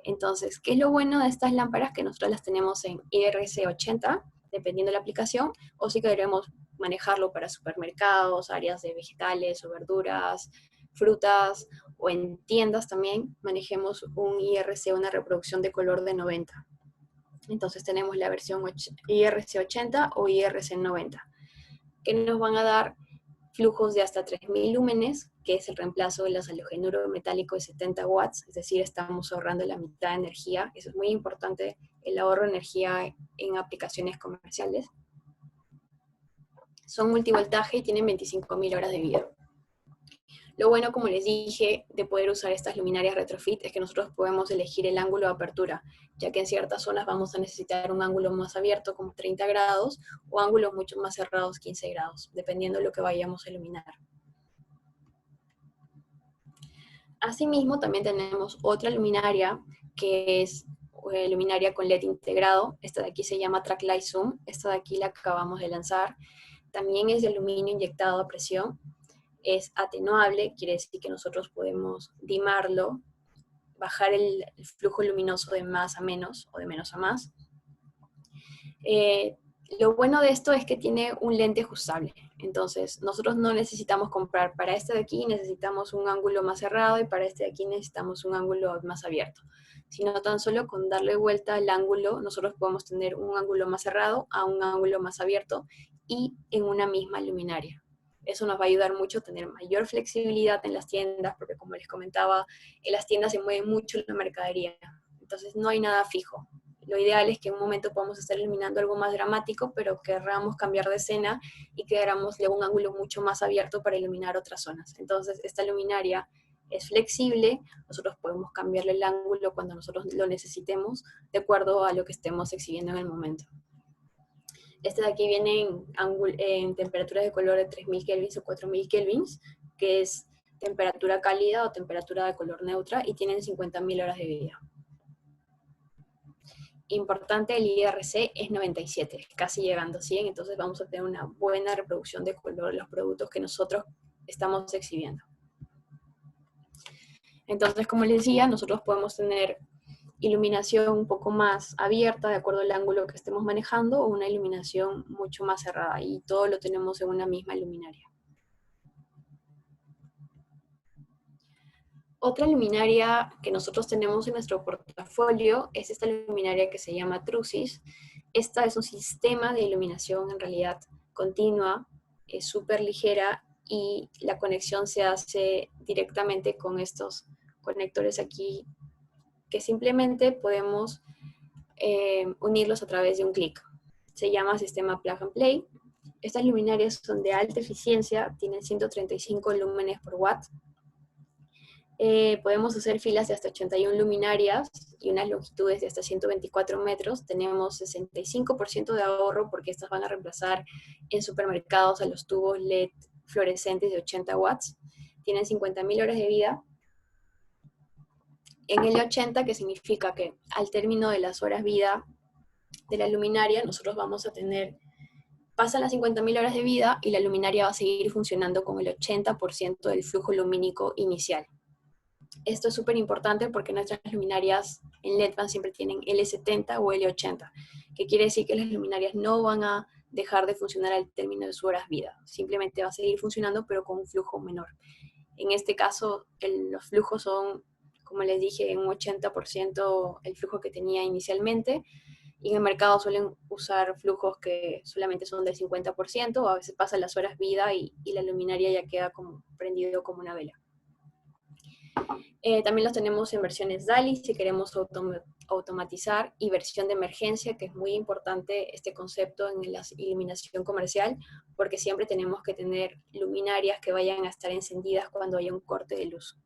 Entonces, ¿qué es lo bueno de estas lámparas? Que nosotros las tenemos en IRC 80, dependiendo de la aplicación, o si queremos manejarlo para supermercados, áreas de vegetales o verduras, frutas, o en tiendas también, manejemos un IRC, una reproducción de color de 90. Entonces tenemos la versión IRC 80 o IRC 90, que nos van a dar flujos de hasta 3000 lúmenes, que es el reemplazo del halogenuro metálico de 70 watts, es decir, estamos ahorrando la mitad de energía. Eso es muy importante, el ahorro de energía en aplicaciones comerciales. Son multivoltaje y tienen 25.000 horas de vida. Lo bueno, como les dije, de poder usar estas luminarias retrofit es que nosotros podemos elegir el ángulo de apertura, ya que en ciertas zonas vamos a necesitar un ángulo más abierto, como 30 grados, o ángulos mucho más cerrados, 15 grados, dependiendo de lo que vayamos a iluminar. Asimismo, también tenemos otra luminaria, que es luminaria con LED integrado. Esta de aquí se llama Tracklight Zoom. Esta de aquí la acabamos de lanzar. También es de aluminio inyectado a presión. Es atenuable, quiere decir que nosotros podemos dimarlo, bajar el flujo luminoso de más a menos o de menos a más. Lo bueno de esto es que tiene un lente ajustable. Entonces, nosotros no necesitamos comprar para este de aquí, necesitamos un ángulo más cerrado y para este de aquí necesitamos un ángulo más abierto. Sino tan solo con darle vuelta al ángulo, nosotros podemos tener un ángulo más cerrado a un ángulo más abierto y en una misma luminaria. Eso nos va a ayudar mucho a tener mayor flexibilidad en las tiendas, porque como les comentaba, en las tiendas se mueve mucho la mercadería. Entonces no hay nada fijo. Lo ideal es que en un momento podamos estar iluminando algo más dramático, pero querramos cambiar de escena y queramos un ángulo mucho más abierto para iluminar otras zonas. Entonces esta luminaria es flexible, nosotros podemos cambiarle el ángulo cuando nosotros lo necesitemos, de acuerdo a lo que estemos exhibiendo en el momento. Este de aquí viene en temperaturas de color de 3000 kelvins o 4000 kelvins, que es temperatura cálida o temperatura de color neutra, y tienen 50.000 horas de vida. Importante, el IRC es 97, casi llegando a 100, entonces vamos a tener una buena reproducción de color de los productos que nosotros estamos exhibiendo. Entonces, como les decía, nosotros podemos tener iluminación un poco más abierta de acuerdo al ángulo que estemos manejando o una iluminación mucho más cerrada, y todo lo tenemos en una misma luminaria. Otra luminaria que nosotros tenemos en nuestro portafolio es esta luminaria que se llama Trusis. Esta es un sistema de iluminación en realidad continua, es súper ligera y la conexión se hace directamente con estos conectores aquí que simplemente podemos unirlos a través de un clic. Se llama sistema Plug and Play. Estas luminarias son de alta eficiencia, tienen 135 lúmenes por watt. Podemos hacer filas de hasta 81 luminarias y unas longitudes de hasta 124 metros. Tenemos 65% de ahorro porque estas van a reemplazar en supermercados a los tubos LED fluorescentes de 80 watts. Tienen 50.000 horas de vida. En el 80, que significa que al término de las horas vida de la luminaria, nosotros vamos a tener Pasan las 50.000 horas de vida y la luminaria va a seguir funcionando con el 80% del flujo lumínico inicial. Esto es súper importante porque nuestras luminarias en LED siempre tienen L70 o L80, que quiere decir que las luminarias no van a dejar de funcionar al término de su horas vida. Simplemente va a seguir funcionando, pero con un flujo menor. En este caso, los flujos son, como les dije, un 80% el flujo que tenía inicialmente, y en el mercado suelen usar flujos que solamente son del 50%, o a veces pasan las horas vida y la luminaria ya queda como prendido como una vela. También los tenemos en versiones DALI si queremos automatizar, y versión de emergencia, que es muy importante este concepto en la iluminación comercial, porque siempre tenemos que tener luminarias que vayan a estar encendidas cuando haya un corte de luz.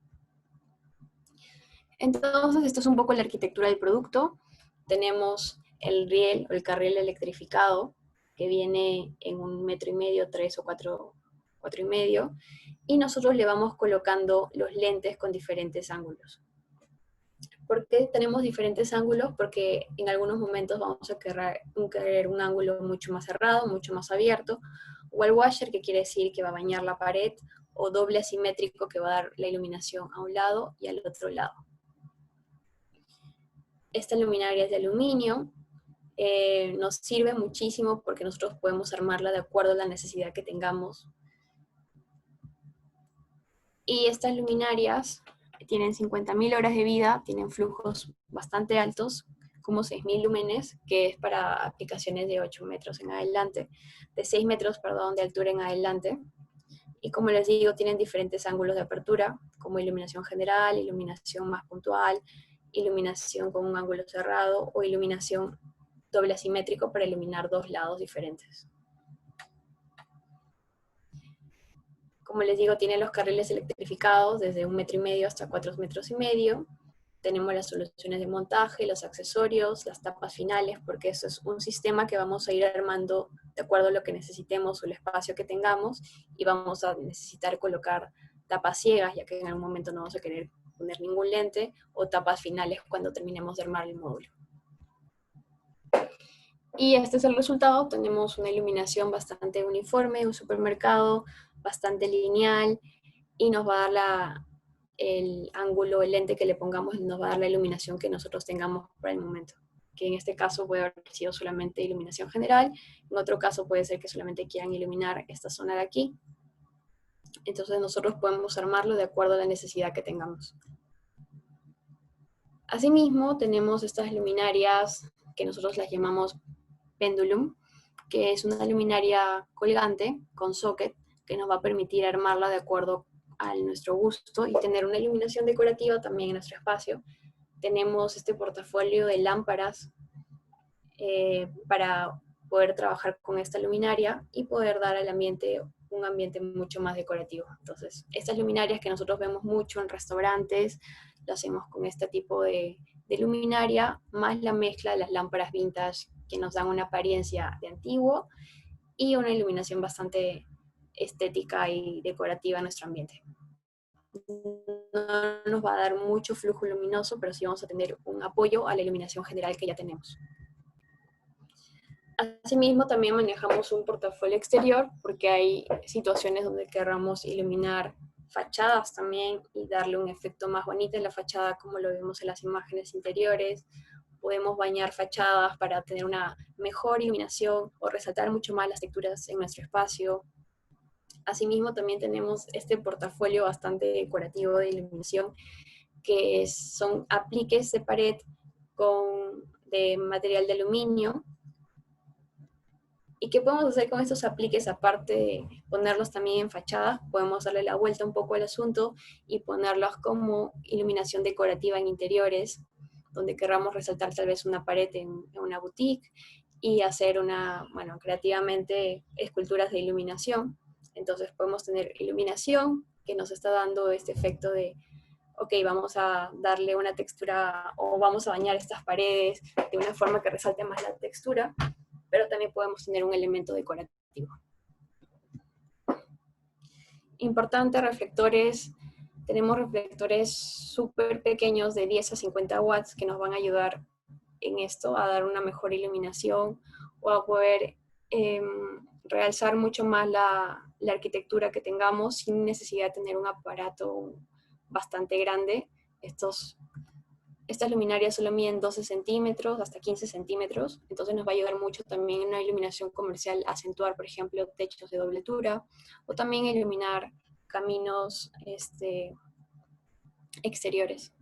Entonces, esto es un poco la arquitectura del producto. Tenemos el riel o el carril electrificado, que viene en 1,5 metros, 3 o 4,5 metros, y nosotros le vamos colocando los lentes con diferentes ángulos. ¿Por qué tenemos diferentes ángulos? Porque en algunos momentos vamos a querer un ángulo mucho más cerrado, mucho más abierto, wall washer, que quiere decir que va a bañar la pared, o doble asimétrico, que va a dar la iluminación a un lado y al otro lado. Esta luminaria es de aluminio, nos sirve muchísimo porque nosotros podemos armarla de acuerdo a la necesidad que tengamos. Y estas luminarias tienen 50.000 horas de vida, tienen flujos bastante altos, como 6.000 lúmenes, que es para aplicaciones de 8 metros en adelante, de 6 metros, perdón, de altura en adelante. Y como les digo, tienen diferentes ángulos de apertura, como iluminación general, iluminación más puntual, iluminación con un ángulo cerrado, o iluminación doble asimétrico para iluminar dos lados diferentes. Como les digo, tiene los carriles electrificados desde 1,5 metros hasta 4,5 metros. Tenemos las soluciones de montaje, los accesorios, las tapas finales, porque eso es un sistema que vamos a ir armando de acuerdo a lo que necesitemos o el espacio que tengamos, y vamos a necesitar colocar tapas ciegas, ya que en algún momento no vamos a querer poner ningún lente, o tapas finales cuando terminemos de armar el módulo. Y este es el resultado. Tenemos una iluminación bastante uniforme, un supermercado bastante lineal, y nos va a dar el ángulo, el lente que le pongamos, nos va a dar la iluminación que nosotros tengamos para el momento. Que en este caso puede haber sido solamente iluminación general, en otro caso puede ser que solamente quieran iluminar esta zona de aquí. Entonces nosotros podemos armarlo de acuerdo a la necesidad que tengamos. Asimismo, tenemos estas luminarias que nosotros las llamamos Pendulum, que es una luminaria colgante con socket que nos va a permitir armarla de acuerdo a nuestro gusto y tener una iluminación decorativa también en nuestro espacio. Tenemos este portafolio de lámparas para poder trabajar con esta luminaria y poder dar al ambiente un ambiente mucho más decorativo. Entonces, estas luminarias que nosotros vemos mucho en restaurantes, lo hacemos con este tipo de luminaria, más la mezcla de las lámparas vintage que nos dan una apariencia de antiguo y una iluminación bastante estética y decorativa en nuestro ambiente. No nos va a dar mucho flujo luminoso, pero sí vamos a tener un apoyo a la iluminación general que ya tenemos. Asimismo, también manejamos un portafolio exterior, porque hay situaciones donde querramos iluminar fachadas también y darle un efecto más bonito en la fachada, como lo vemos en las imágenes interiores. Podemos bañar fachadas para tener una mejor iluminación o resaltar mucho más las texturas en nuestro espacio. Asimismo, también tenemos este portafolio bastante decorativo de iluminación, que son apliques de pared de material de aluminio. ¿Y qué podemos hacer con estos apliques? Aparte de ponerlos también en fachadas, podemos darle la vuelta un poco al asunto y ponerlos como iluminación decorativa en interiores, donde querramos resaltar tal vez una pared en una boutique y hacer creativamente esculturas de iluminación. Entonces podemos tener iluminación que nos está dando este efecto de, ok, vamos a darle una textura o vamos a bañar estas paredes de una forma que resalte más la textura, pero también podemos tener un elemento decorativo. Importante, reflectores. Tenemos reflectores súper pequeños de 10 a 50 watts que nos van a ayudar en esto, a dar una mejor iluminación o a poder realzar mucho más la arquitectura que tengamos sin necesidad de tener un aparato bastante grande. Estas luminarias solo miden 12 centímetros hasta 15 centímetros, entonces nos va a ayudar mucho también en una iluminación comercial a acentuar, por ejemplo, techos de doble altura, o también iluminar caminos exteriores.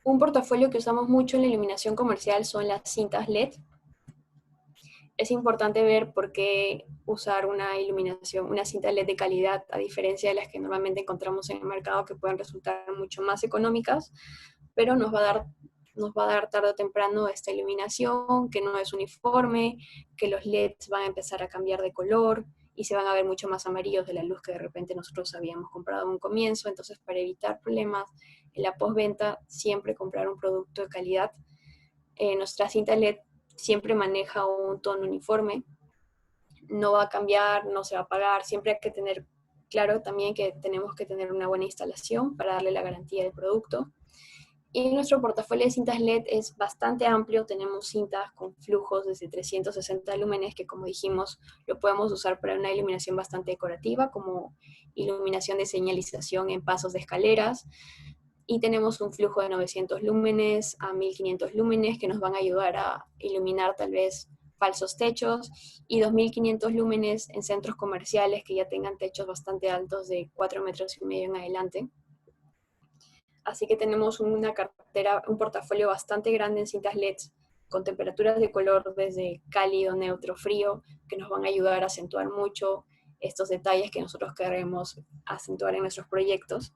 Un portafolio que usamos mucho en la iluminación comercial son las cintas LED. Es importante ver por qué usar una iluminación, una cinta LED de calidad, a diferencia de las que normalmente encontramos en el mercado, que pueden resultar mucho más económicas, pero nos va a dar tarde o temprano esta iluminación, que no es uniforme, que los LEDs van a empezar a cambiar de color y se van a ver mucho más amarillos de la luz que de repente nosotros habíamos comprado en un comienzo. Entonces, para evitar problemas en la postventa, siempre comprar un producto de calidad. Nuestra cinta LED siempre maneja un tono uniforme, no va a cambiar, no se va a apagar, siempre hay que tener claro también que tenemos que tener una buena instalación para darle la garantía del producto. Y nuestro portafolio de cintas LED es bastante amplio, tenemos cintas con flujos desde 360 lúmenes, que como dijimos, lo podemos usar para una iluminación bastante decorativa, como iluminación de señalización en pasos de escaleras, y tenemos un flujo de 900 lúmenes a 1500 lúmenes que nos van a ayudar a iluminar tal vez falsos techos, y 2500 lúmenes en centros comerciales que ya tengan techos bastante altos de 4,5 metros en adelante. Así que tenemos una cartera, un portafolio bastante grande en cintas LED con temperaturas de color desde cálido, neutro, frío, que nos van a ayudar a acentuar mucho estos detalles que nosotros queremos acentuar en nuestros proyectos.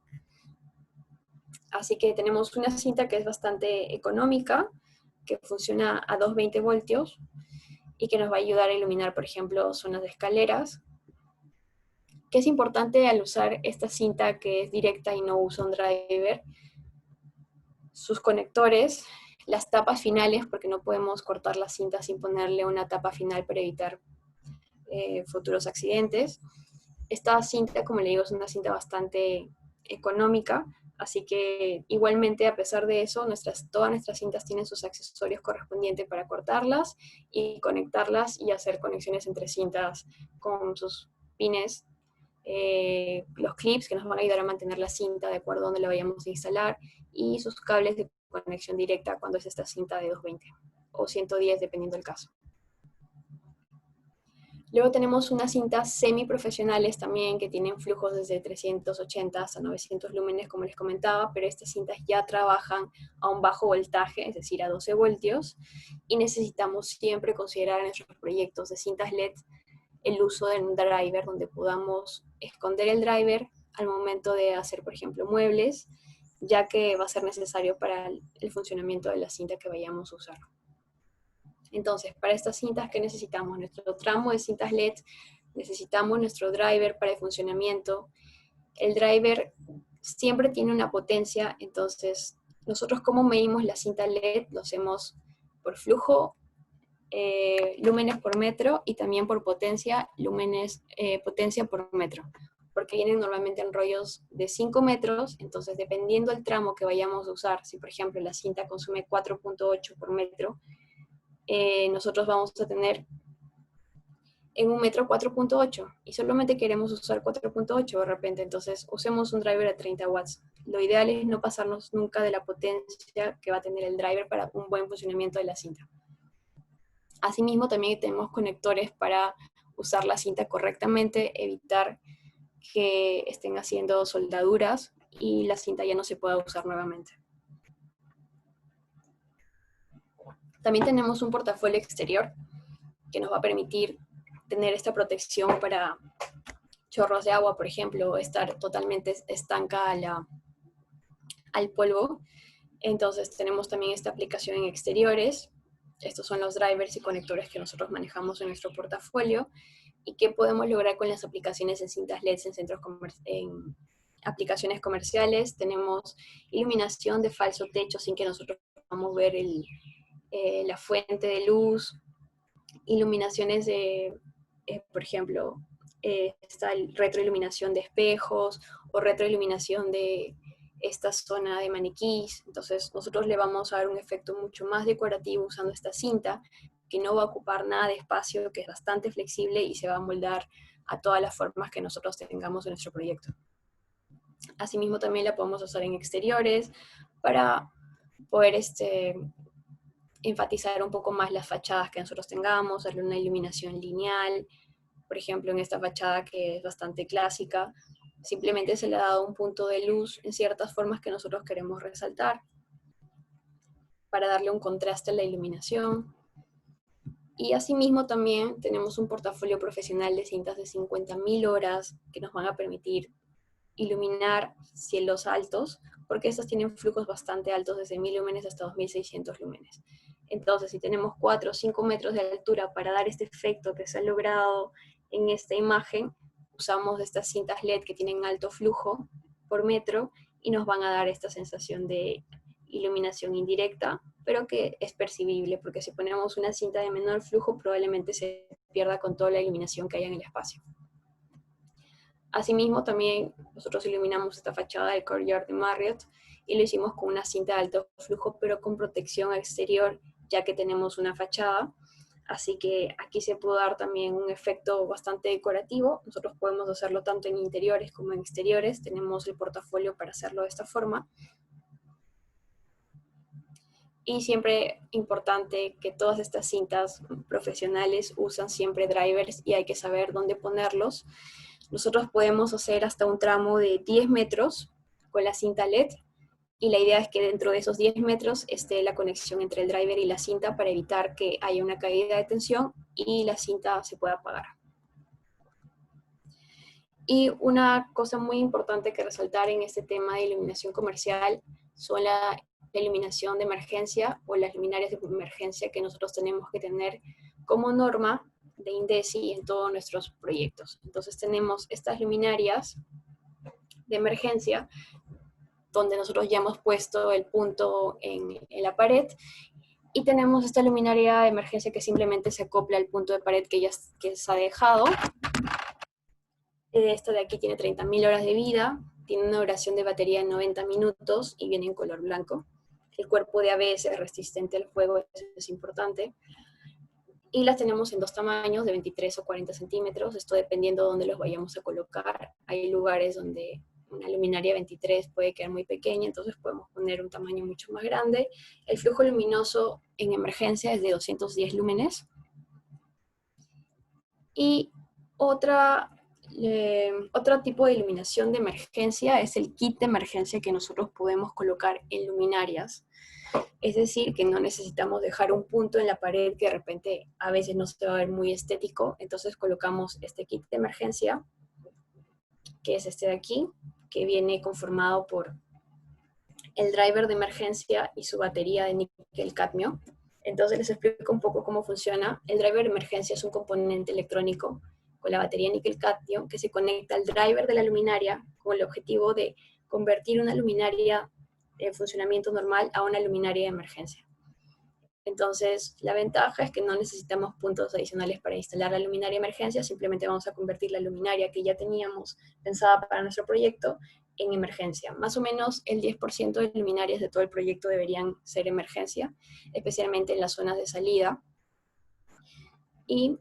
Así que tenemos una cinta que es bastante económica, que funciona a 220 voltios y que nos va a ayudar a iluminar, por ejemplo, zonas de escaleras. Que es importante al usar esta cinta que es directa y no usa un driver, sus conectores, las tapas finales, porque no podemos cortar la cinta sin ponerle una tapa final para evitar futuros accidentes. Esta cinta, como le digo, es una cinta bastante económica, así que igualmente a pesar de eso, todas nuestras cintas tienen sus accesorios correspondientes para cortarlas y conectarlas y hacer conexiones entre cintas con sus pines, los clips que nos van a ayudar a mantener la cinta de acuerdo a donde la vayamos a instalar, y sus cables de conexión directa cuando es esta cinta de 220 o 110 dependiendo del caso. Luego tenemos unas cintas semiprofesionales también que tienen flujos desde 380 hasta 900 lúmenes, como les comentaba, pero estas cintas ya trabajan a un bajo voltaje, es decir, a 12 voltios, y necesitamos siempre considerar en nuestros proyectos de cintas LED el uso de un driver donde podamos esconder el driver al momento de hacer, por ejemplo, muebles, ya que va a ser necesario para el funcionamiento de la cinta que vayamos a usar. Entonces, para estas cintas, ¿qué necesitamos? Nuestro tramo de cintas LED, necesitamos nuestro driver para el funcionamiento. El driver siempre tiene una potencia, entonces, nosotros cómo medimos la cinta LED, lo hacemos por flujo, lúmenes por metro, y también por potencia, potencia por metro, porque vienen normalmente en rollos de 5 metros, entonces dependiendo del tramo que vayamos a usar, si por ejemplo la cinta consume 4,8 por metro, nosotros vamos a tener en un metro 4,8 y solamente queremos usar 4,8 de repente, entonces usemos un driver a 30 watts. Lo ideal es no pasarnos nunca de la potencia que va a tener el driver para un buen funcionamiento de la cinta. Asimismo, también tenemos conectores para usar la cinta correctamente, evitar que estén haciendo soldaduras y la cinta ya no se pueda usar nuevamente. También tenemos un portafolio exterior que nos va a permitir tener esta protección para chorros de agua, por ejemplo, estar totalmente estanca al polvo. Entonces tenemos también esta aplicación en exteriores. Estos son los drivers y conectores que nosotros manejamos en nuestro portafolio y que podemos lograr con las aplicaciones en cintas LED en aplicaciones comerciales. Tenemos iluminación de falso techo sin que nosotros podamos ver la fuente de luz, iluminaciones de, por ejemplo, está el retroiluminación de espejos o retroiluminación de esta zona de maniquís. Entonces nosotros le vamos a dar un efecto mucho más decorativo usando esta cinta, que no va a ocupar nada de espacio, que es bastante flexible y se va a moldar a todas las formas que nosotros tengamos en nuestro proyecto. Asimismo también la podemos usar en exteriores para poder enfatizar un poco más las fachadas que nosotros tengamos, darle una iluminación lineal. Por ejemplo, en esta fachada que es bastante clásica, simplemente se le ha dado un punto de luz en ciertas formas que nosotros queremos resaltar para darle un contraste a la iluminación. Y asimismo también tenemos un portafolio profesional de cintas de 50.000 horas que nos van a permitir iluminar cielos altos, porque estos tienen flujos bastante altos, desde 1000 lúmenes hasta 2600 lúmenes. Entonces, si tenemos 4 o 5 metros de altura para dar este efecto que se ha logrado en esta imagen, usamos estas cintas LED que tienen alto flujo por metro y nos van a dar esta sensación de iluminación indirecta, pero que es percibible, porque si ponemos una cinta de menor flujo, probablemente se pierda con toda la iluminación que haya en el espacio. Asimismo, también nosotros iluminamos esta fachada del Courtyard de Marriott y lo hicimos con una cinta de alto flujo, pero con protección exterior, ya que tenemos una fachada. Así que aquí se puede dar también un efecto bastante decorativo. Nosotros podemos hacerlo tanto en interiores como en exteriores. Tenemos el portafolio para hacerlo de esta forma. Y siempre importante que todas estas cintas profesionales usan siempre drivers y hay que saber dónde ponerlos. Nosotros podemos hacer hasta un tramo de 10 metros con la cinta LED y la idea es que dentro de esos 10 metros esté la conexión entre el driver y la cinta para evitar que haya una caída de tensión y la cinta se pueda apagar. Y una cosa muy importante que resaltar en este tema de iluminación comercial son la iluminación de emergencia o las luminarias de emergencia que nosotros tenemos que tener como norma de INDECI en todos nuestros proyectos. Entonces tenemos estas luminarias de emergencia donde nosotros ya hemos puesto el punto en la pared y tenemos esta luminaria de emergencia que simplemente se acopla al punto de pared que se ha dejado. Esta de aquí tiene 30.000 horas de vida, tiene una duración de batería de 90 minutos y viene en color blanco. El cuerpo de ABS es resistente al fuego, eso es importante. Y las tenemos en dos tamaños, de 23 o 40 centímetros, esto dependiendo de dónde los vayamos a colocar. Hay lugares donde una luminaria 23 puede quedar muy pequeña, entonces podemos poner un tamaño mucho más grande. El flujo luminoso en emergencia es de 210 lúmenes. Y otro tipo de iluminación de emergencia es el kit de emergencia que nosotros podemos colocar en luminarias. Es decir, que no necesitamos dejar un punto en la pared que de repente a veces no se va a ver muy estético. Entonces colocamos este kit de emergencia, que es este de aquí, que viene conformado por el driver de emergencia y su batería de níquel cadmio. Entonces les explico un poco cómo funciona. El driver de emergencia es un componente electrónico con la batería níquel cadmio que se conecta al driver de la luminaria con el objetivo de convertir una luminaria de funcionamiento normal a una luminaria de emergencia. Entonces, la ventaja es que no necesitamos puntos adicionales para instalar la luminaria de emergencia, simplemente vamos a convertir la luminaria que ya teníamos pensada para nuestro proyecto en emergencia. Más o menos el 10% de luminarias de todo el proyecto deberían ser emergencia, especialmente en las zonas de salida. Y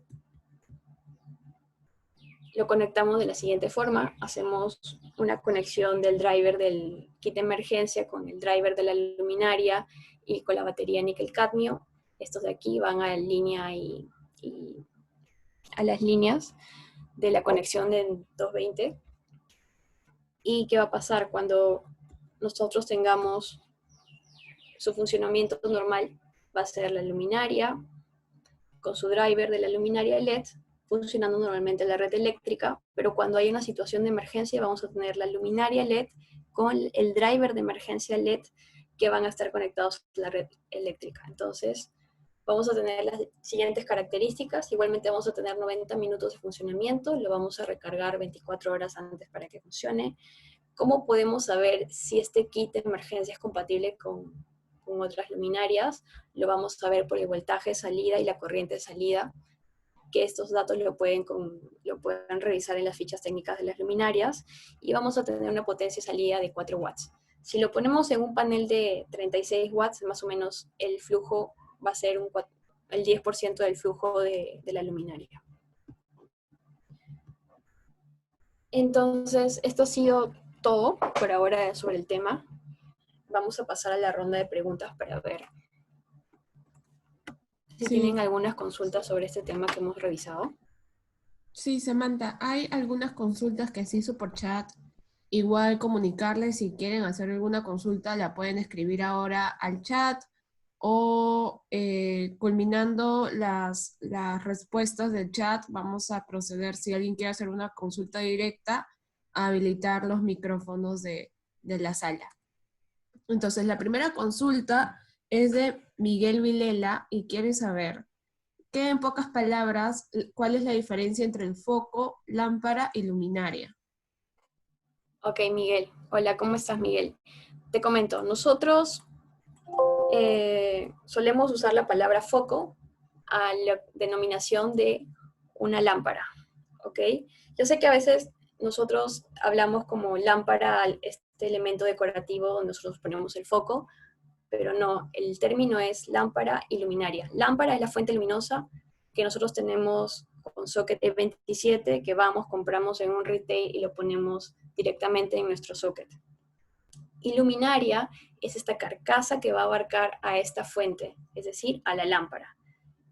lo conectamos de la siguiente forma. Hacemos una conexión del driver del kit de emergencia con el driver de la luminaria y con la batería níquel cadmio. Estos de aquí van a línea y a las líneas de la conexión de 220. ¿Y qué va a pasar cuando nosotros tengamos su funcionamiento normal? Va a ser la luminaria con su driver de la luminaria LED funcionando normalmente en la red eléctrica, pero cuando hay una situación de emergencia vamos a tener la luminaria LED con el driver de emergencia LED que van a estar conectados a la red eléctrica. Entonces, vamos a tener las siguientes características. Igualmente vamos a tener 90 minutos de funcionamiento, lo vamos a recargar 24 horas antes para que funcione. ¿Cómo podemos saber si este kit de emergencia es compatible con otras luminarias? Lo vamos a ver por el voltaje de salida y la corriente de salida, que estos datos lo pueden revisar en las fichas técnicas de las luminarias, y vamos a tener una potencia de salida de 4 watts. Si lo ponemos en un panel de 36 watts, más o menos el flujo va a ser el 10% del flujo de la luminaria. Entonces, esto ha sido todo por ahora sobre el tema. Vamos a pasar a la ronda de preguntas para ver si Sí, tienen algunas consultas sobre este tema que hemos revisado. sí, Samantha, hay algunas consultas que se hizo por chat. Igual comunicarles si quieren hacer alguna consulta, la pueden escribir ahora al chat o culminando las respuestas del chat, vamos a proceder, si alguien quiere hacer una consulta directa, a habilitar los micrófonos de la sala. Entonces, la primera consulta es de Miguel Vilela y quiere saber, ¿qué en pocas palabras, cuál es la diferencia entre el foco, lámpara y luminaria? Ok, Miguel. Hola, ¿cómo estás, Miguel? Te comento, nosotros solemos usar la palabra foco a la denominación de una lámpara, ¿ok? Yo sé que a veces nosotros hablamos como lámpara a este elemento decorativo donde nosotros ponemos el foco, pero no, el término es lámpara y luminaria. Lámpara es la fuente luminosa que nosotros tenemos con socket E27, que vamos, compramos en un retail y lo ponemos directamente en nuestro socket. Y luminaria es esta carcasa que va a abarcar a esta fuente, es decir, a la lámpara,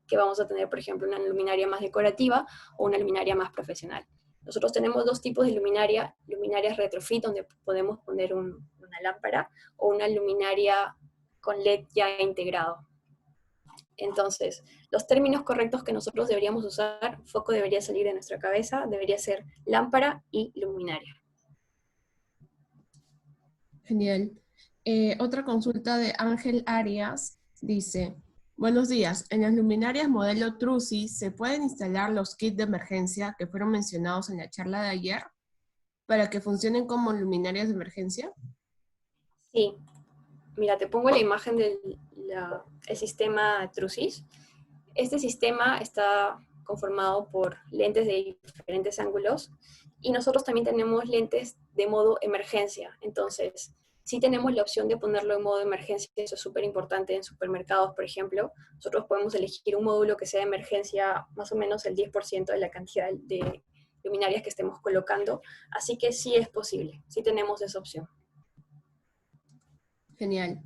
que vamos a tener, por ejemplo, una luminaria más decorativa o una luminaria más profesional. Nosotros tenemos dos tipos de luminaria, luminarias retrofit, donde podemos poner una lámpara, o una luminaria con LED ya integrado. Entonces, los términos correctos que nosotros deberíamos usar, foco debería salir de nuestra cabeza, debería ser lámpara y luminaria. Genial. Otra consulta de Ángel Arias dice, buenos días, en las luminarias modelo Trusi se pueden instalar los kits de emergencia que fueron mencionados en la charla de ayer para que funcionen como luminarias de emergencia. Sí, mira, te pongo la imagen del el sistema Trusis. Este sistema está conformado por lentes de diferentes ángulos y nosotros también tenemos lentes de modo emergencia. Entonces, sí tenemos la opción de ponerlo en modo emergencia, eso es súper importante en supermercados, por ejemplo. Nosotros podemos elegir un módulo que sea de emergencia más o menos el 10% de la cantidad de luminarias que estemos colocando, así que sí es posible, sí tenemos esa opción. Genial.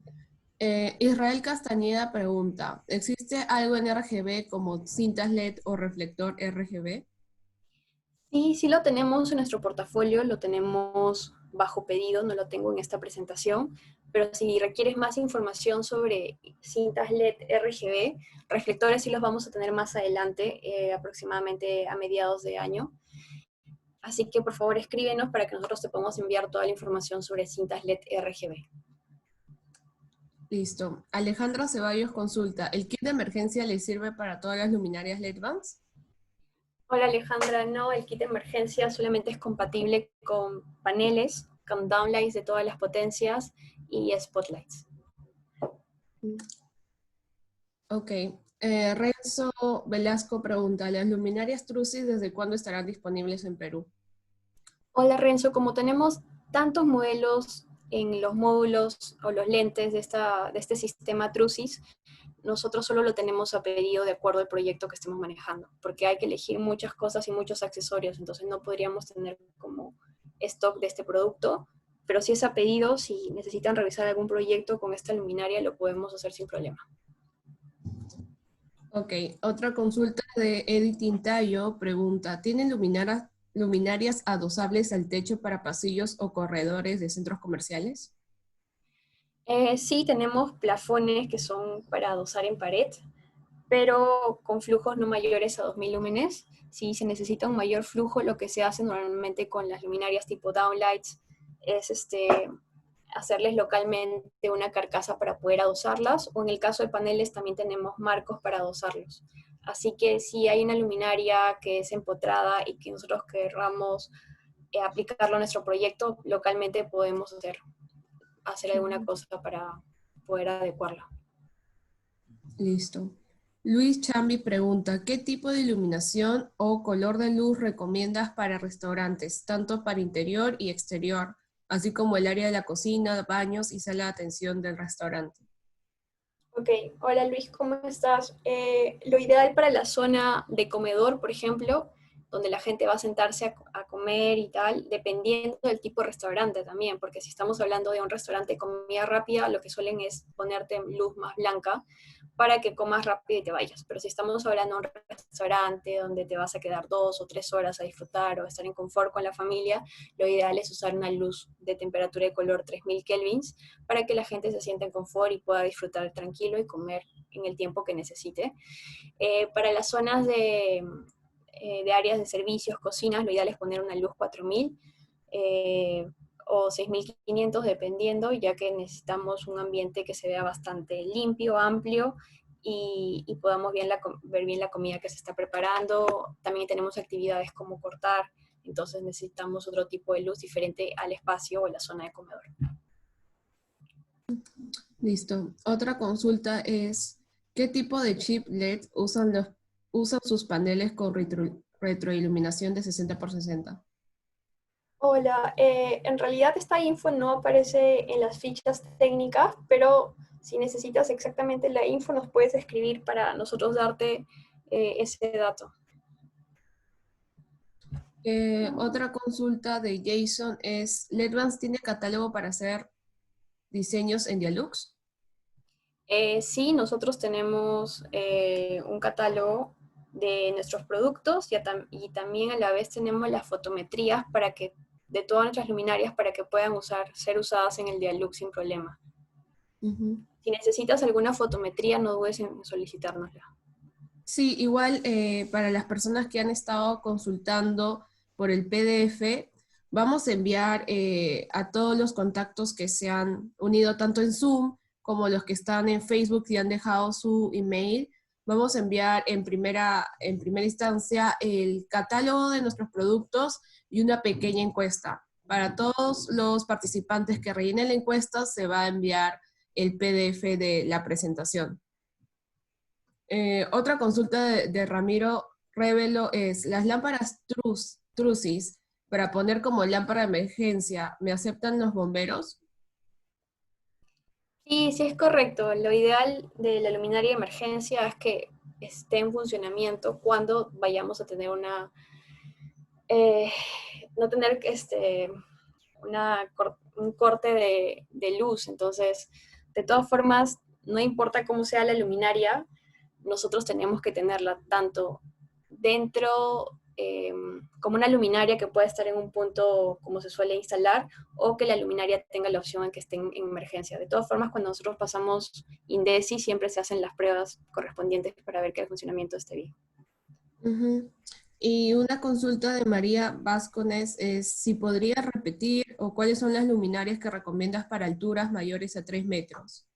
Israel Castañeda pregunta, ¿existe algo en RGB como cintas LED o reflector RGB? Sí, sí lo tenemos en nuestro portafolio, lo tenemos bajo pedido, no lo tengo en esta presentación, pero si requieres más información sobre cintas LED RGB, reflectores sí los vamos a tener más adelante, aproximadamente a mediados de año. Así que por favor escríbenos para que nosotros te podamos enviar toda la información sobre cintas LED RGB. Listo. Alejandra Ceballos consulta, ¿el kit de emergencia le sirve para todas las luminarias LED Vans? Hola Alejandra, no, el kit de emergencia solamente es compatible con paneles, con downlights de todas las potencias y spotlights. Ok. Renzo Velasco pregunta, ¿las luminarias Trusis desde cuándo estarán disponibles en Perú? Hola Renzo, como tenemos tantos modelos en los módulos o los lentes de este sistema Trusis, nosotros solo lo tenemos a pedido de acuerdo al proyecto que estemos manejando, porque hay que elegir muchas cosas y muchos accesorios, entonces no podríamos tener como stock de este producto, pero si es a pedido, si necesitan revisar algún proyecto con esta luminaria, lo podemos hacer sin problema. Ok, otra consulta de Edith Tintayo pregunta, ¿tienen luminarias adosables al techo para pasillos o corredores de centros comerciales? Sí, tenemos plafones que son para adosar en pared, pero con flujos no mayores a 2000 lúmenes. Si se necesita un mayor flujo, lo que se hace normalmente con las luminarias tipo downlights es hacerles localmente una carcasa para poder adosarlas, o en el caso de paneles también tenemos marcos para adosarlos. Así que si hay una luminaria que es empotrada y que nosotros querramos aplicarlo a nuestro proyecto, localmente podemos hacer alguna cosa para poder adecuarlo. Listo. Luis Chambi pregunta, ¿qué tipo de iluminación o color de luz recomiendas para restaurantes, tanto para interior y exterior, así como el área de la cocina, baños y sala de atención del restaurante? Ok, hola Luis, ¿cómo estás? Lo ideal para la zona de comedor, por ejemplo, donde la gente va a sentarse a comer y tal, dependiendo del tipo de restaurante también, porque si estamos hablando de un restaurante de comida rápida, lo que suelen es ponerte luz más blanca para que comas rápido y te vayas. Pero si estamos hablando de un restaurante donde te vas a quedar 2 o 3 horas a disfrutar o a estar en confort con la familia, lo ideal es usar una luz de temperatura de color 3000 kelvins para que la gente se sienta en confort y pueda disfrutar tranquilo y comer en el tiempo que necesite. Para las zonas de áreas de servicios, cocinas, lo ideal es poner una luz 4000 o 6500 dependiendo, ya que necesitamos un ambiente que se vea bastante limpio, amplio y podamos ver bien la comida que se está preparando. También tenemos actividades como cortar, entonces necesitamos otro tipo de luz diferente al espacio o la zona de comedor. Listo. Otra consulta es, ¿qué tipo de chip LED usan sus paneles con retroiluminación de 60 por 60? Hola, en realidad esta info no aparece en las fichas técnicas, pero si necesitas exactamente la info nos puedes escribir para nosotros darte ese dato. Otra consulta de Jason es, ¿Ledvance tiene catálogo para hacer diseños en Dialux? Sí, nosotros tenemos un catálogo de nuestros productos y también a la vez tenemos las fotometrías de todas nuestras luminarias para que puedan ser usadas en el Dialux sin problema. Ujú. Si necesitas alguna fotometría, no dudes en solicitárnosla. Sí, igual para las personas que han estado consultando por el PDF, vamos a enviar a todos los contactos que se han unido tanto en Zoom como los que están en Facebook y han dejado su email. Vamos a enviar en primera instancia el catálogo de nuestros productos y una pequeña encuesta. Para todos los participantes que rellenen la encuesta se va a enviar el PDF de la presentación. Otra consulta de Ramiro Revelo es, ¿las lámparas Trusis para poner como lámpara de emergencia, me aceptan los bomberos? Sí, sí es correcto. Lo ideal de la luminaria de emergencia es que esté en funcionamiento cuando vayamos a tener no tener un corte de luz. Entonces, de todas formas, no importa cómo sea la luminaria, nosotros tenemos que tenerla tanto dentro como una luminaria que pueda estar en un punto como se suele instalar, o que la luminaria tenga la opción en que esté en emergencia. De todas formas, cuando nosotros pasamos INDECI, siempre se hacen las pruebas correspondientes para ver que el funcionamiento esté bien. Ujú. Y una consulta de María Vázquez es si podría repetir o cuáles son las luminarias que recomiendas para alturas mayores a 3 metros.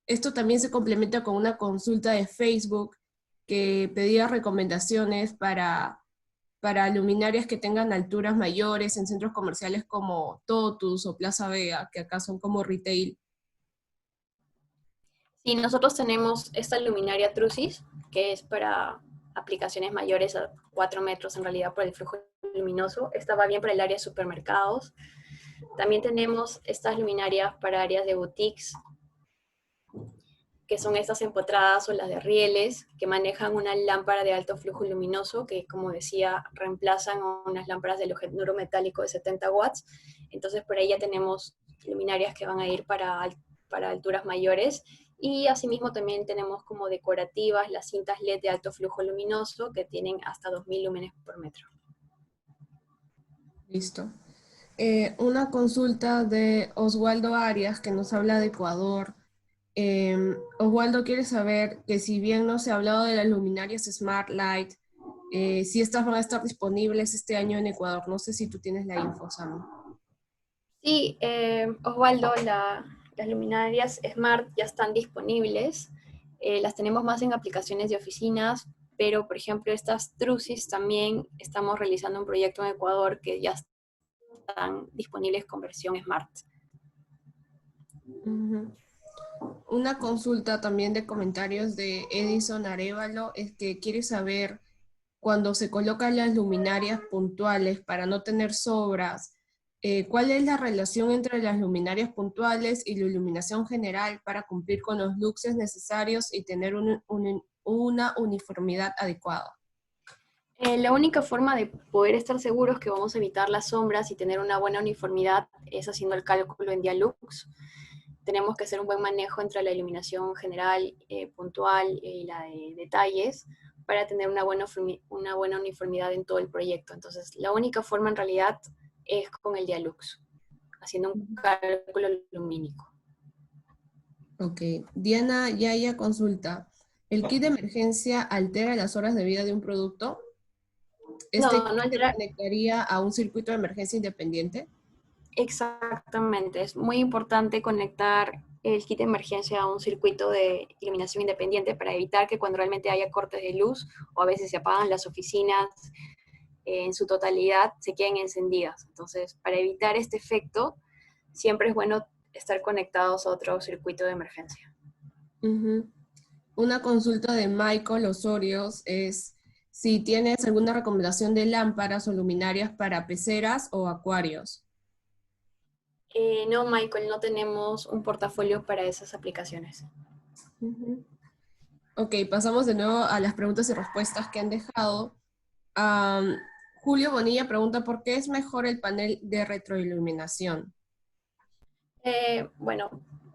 Esto también se complementa con una consulta de Facebook que pedía recomendaciones para luminarias que tengan alturas mayores en centros comerciales como Totus o Plaza Vega, que acá son como retail. Sí, nosotros tenemos esta luminaria Trusis, que es para aplicaciones mayores a 4 metros en realidad por el flujo luminoso. Esta va bien para el área de supermercados. También tenemos estas luminarias para áreas de boutiques, que son estas empotradas o las de rieles, que manejan una lámpara de alto flujo luminoso, que como decía, reemplazan unas lámparas de halogenuro metálico de 70 watts. Entonces por ahí ya tenemos luminarias que van a ir para alturas mayores. Y asimismo también tenemos como decorativas las cintas LED de alto flujo luminoso, que tienen hasta 2000 lúmenes por metro. Listo. Una consulta de Oswaldo Arias que nos habla de Ecuador. Oswaldo quiere saber que si bien no se ha hablado de las luminarias Smart Light, si estas van a estar disponibles este año en Ecuador. No sé si tú tienes la info, Sam. Sí, Osvaldo, las luminarias Smart ya están disponibles. Las tenemos más en aplicaciones de oficinas, pero por ejemplo estas Trusis también estamos realizando un proyecto en Ecuador que ya están disponibles con versión Smart. Ujú. Una consulta también de comentarios de Edison Arevalo es que quiere saber cuando se colocan las luminarias puntuales para no tener sobras, ¿Cuál es la relación entre las luminarias puntuales y la iluminación general para cumplir con los luxes necesarios y tener una uniformidad adecuada? La única forma de poder estar seguros que vamos a evitar las sombras y tener una buena uniformidad es haciendo el cálculo en Dialux. Tenemos que hacer un buen manejo entre la iluminación general, puntual y la de detalles para tener una buena uniformidad en todo el proyecto. Entonces, la única forma en realidad es con el Dialux, haciendo un cálculo lumínico. Ok. Diana Yaya consulta. ¿El kit de emergencia altera las horas de vida de un producto? ¿Este No, kit no se altera. conectaría a un circuito de emergencia independiente? Exactamente, es muy importante conectar el kit de emergencia a un circuito de iluminación independiente para evitar que cuando realmente haya cortes de luz o a veces se apagan las oficinas en su totalidad, se queden encendidas. Entonces, para evitar este efecto, siempre es bueno estar conectados a otro circuito de emergencia. Ujú. Una consulta de Michael Osorio es si tienes alguna recomendación de lámparas o luminarias para peceras o acuarios. No, Michael, no tenemos un portafolio para esas aplicaciones. Ujú. Ok, pasamos de nuevo a las preguntas y respuestas que han dejado. Am, Julio Bonilla pregunta por qué es mejor el panel de retroiluminación. Bueno,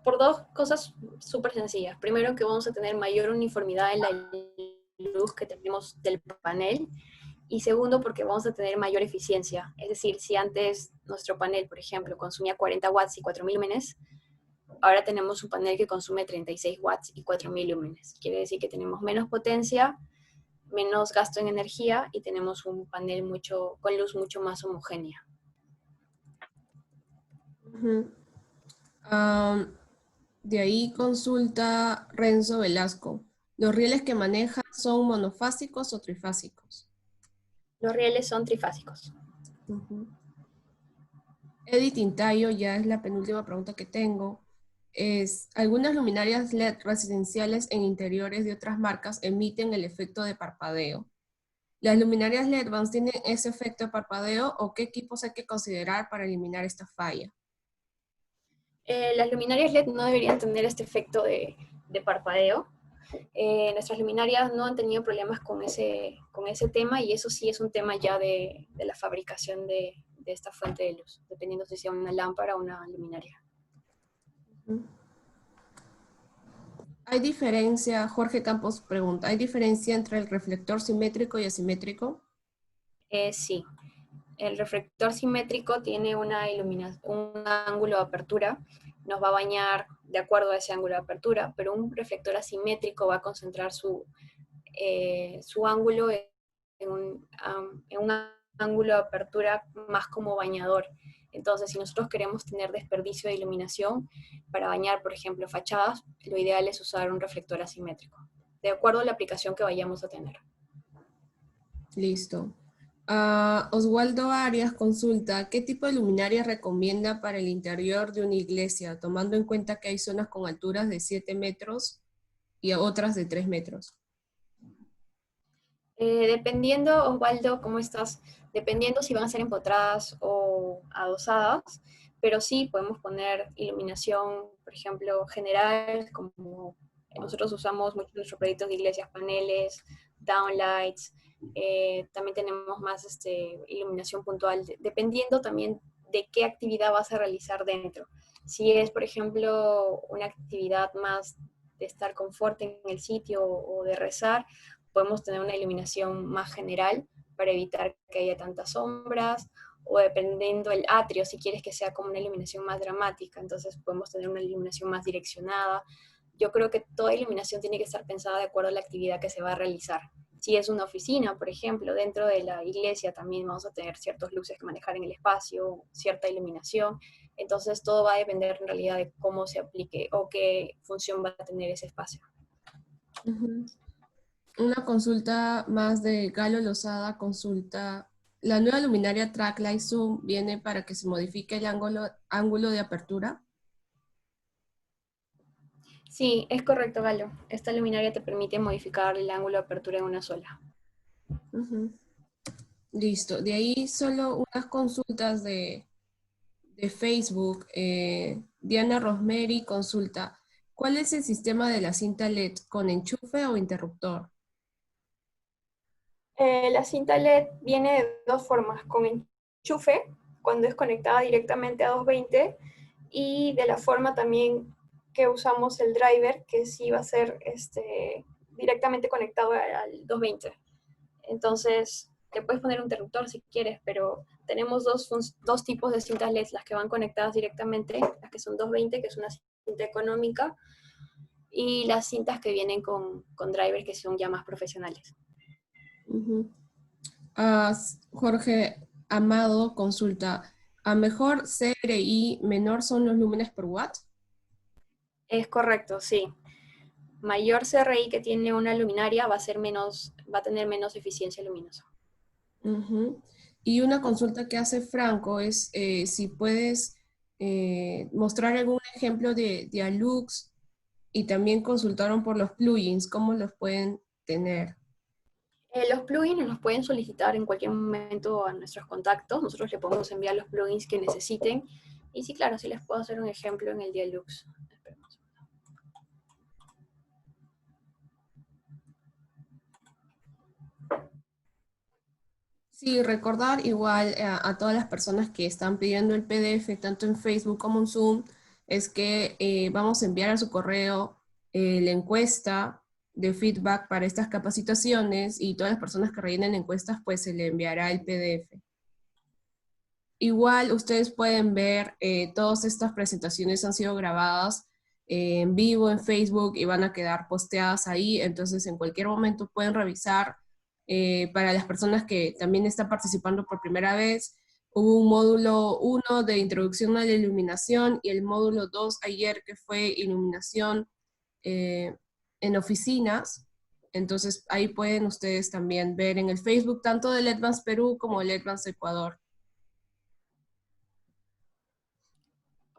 por dos cosas súper sencillas. Primero, que vamos a tener mayor uniformidad en la luz que tenemos del panel. Y segundo, porque vamos a tener mayor eficiencia. Es decir, si antes nuestro panel, por ejemplo, consumía 40 watts y 4000 lúmenes, ahora tenemos un panel que consume 36 watts y 4000 lúmenes. Quiere decir que tenemos menos potencia, menos gasto en energía y tenemos un panel con luz mucho más homogénea. Ujú. Am, de ahí consulta Renzo Velasco. ¿Los rieles que maneja son monofásicos o trifásicos? Los rieles son trifásicos. Ujú. Edith Intayo, ya es la penúltima pregunta que tengo. Algunas luminarias LED residenciales en interiores de otras marcas emiten el efecto de parpadeo. ¿Las luminarias LED Vans tienen ese efecto de parpadeo o qué equipos hay que considerar para eliminar esta falla? Las luminarias LED no deberían tener este efecto de parpadeo. Nuestras luminarias no han tenido problemas con ese tema y eso sí es un tema ya de la fabricación de esta fuente de luz, dependiendo si sea una lámpara o una luminaria. ¿Hay diferencia, Jorge Campos pregunta, ¿hay diferencia entre el reflector simétrico y asimétrico? Sí, el reflector simétrico tiene un ángulo de apertura, nos va a bañar de acuerdo a ese ángulo de apertura, pero un reflector asimétrico va a concentrar su ángulo en un ángulo de apertura más como bañador. Entonces, si nosotros queremos tener desperdicio de iluminación para bañar, por ejemplo, fachadas, lo ideal es usar un reflector asimétrico, de acuerdo a la aplicación que vayamos a tener. Listo. Oswaldo Arias consulta, ¿qué tipo de luminaria recomienda para el interior de una iglesia, tomando en cuenta que hay zonas con alturas de 7 metros y otras de 3 metros? Dependiendo, Osvaldo, ¿cómo estás? Dependiendo si van a ser empotradas o adosadas, pero sí podemos poner iluminación, por ejemplo, general, como nosotros usamos mucho en nuestros proyectos de iglesias, paneles, downlights, también tenemos más iluminación puntual, dependiendo también de qué actividad vas a realizar dentro. Si es, por ejemplo, una actividad más de estar confort en el sitio o de rezar, podemos tener una iluminación más general para evitar que haya tantas sombras, o dependiendo el atrio, si quieres que sea como una iluminación más dramática, entonces podemos tener una iluminación más direccionada. Yo creo que toda iluminación tiene que estar pensada de acuerdo a la actividad que se va a realizar. Si es una oficina, por ejemplo, dentro de la iglesia también vamos a tener ciertos luces que manejar en el espacio, cierta iluminación. Entonces todo va a depender en realidad de cómo se aplique o qué función va a tener ese espacio. Ujú. Una consulta más de Galo Lozada consulta, ¿la nueva luminaria Tracklight Zoom viene para que se modifique el ángulo de apertura? Sí, es correcto, Galo. Esta luminaria te permite modificar el ángulo de apertura en una sola. Ujú. Listo. De ahí solo unas consultas De Facebook, Diana Rosemary consulta, ¿cuál es el sistema de la cinta LED? ¿Con enchufe o interruptor? La cinta LED viene de dos formas, con enchufe, cuando es conectada directamente a 220, y de la forma también que usamos el driver, que sí va a ser directamente conectado al 220. Entonces, te puedes poner un interruptor si quieres, pero tenemos dos tipos de cintas LED, las que van conectadas directamente, las que son 220, que es una cinta económica, y las cintas que vienen con driver, que son ya más profesionales. Ujú. Jorge Amado consulta, ¿a mejor CRI menor son los lúmenes por watt? Es correcto, sí. Mayor CRI que tiene una luminaria va a tener menos eficiencia luminosa. Ujú. Y una consulta que hace Franco es si puedes mostrar algún ejemplo de Alux y también consultaron por los plugins, cómo los pueden tener. Los plugins nos los pueden solicitar en cualquier momento a nuestros contactos. Nosotros le podemos enviar los plugins que necesiten. Y sí, claro, sí les puedo hacer un ejemplo en el Dialux. Sí, recordar igual a todas las personas que están pidiendo el PDF, tanto en Facebook como en Zoom, es que vamos a enviar a su correo la encuesta de feedback para estas capacitaciones y todas las personas que rellenen encuestas, pues se le enviará el PDF. Igual ustedes pueden ver, todas estas presentaciones han sido grabadas en vivo en Facebook y van a quedar posteadas ahí, entonces en cualquier momento pueden revisar. Para las personas que también están participando por primera vez, hubo un módulo 1 de introducción a la iluminación y el módulo 2 ayer que fue iluminación eh, en oficinas. Entonces ahí pueden ustedes también ver en el Facebook tanto del Advance Perú como del Advance Ecuador.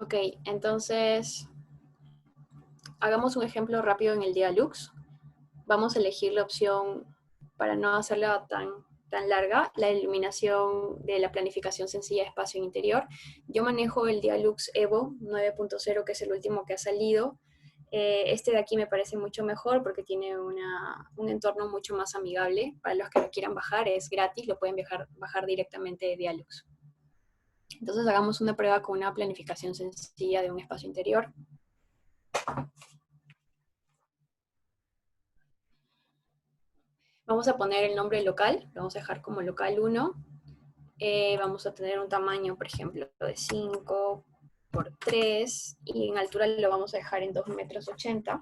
Ok, entonces hagamos un ejemplo rápido en el Dialux. Vamos a elegir la opción, para no hacerla tan larga, la iluminación de la planificación sencilla de espacio en interior. Yo manejo el Dialux Evo 9.0, que es el último que ha salido. Este de aquí me parece mucho mejor porque tiene un entorno mucho más amigable. Para los que lo quieran bajar, es gratis, lo pueden bajar directamente de Dialux. Entonces hagamos una prueba con una planificación sencilla de un espacio interior. Vamos a poner el nombre local, lo vamos a dejar como local 1. Vamos a tener un tamaño, por ejemplo, de 5 por 3 y en altura lo vamos a dejar en 2,80 m.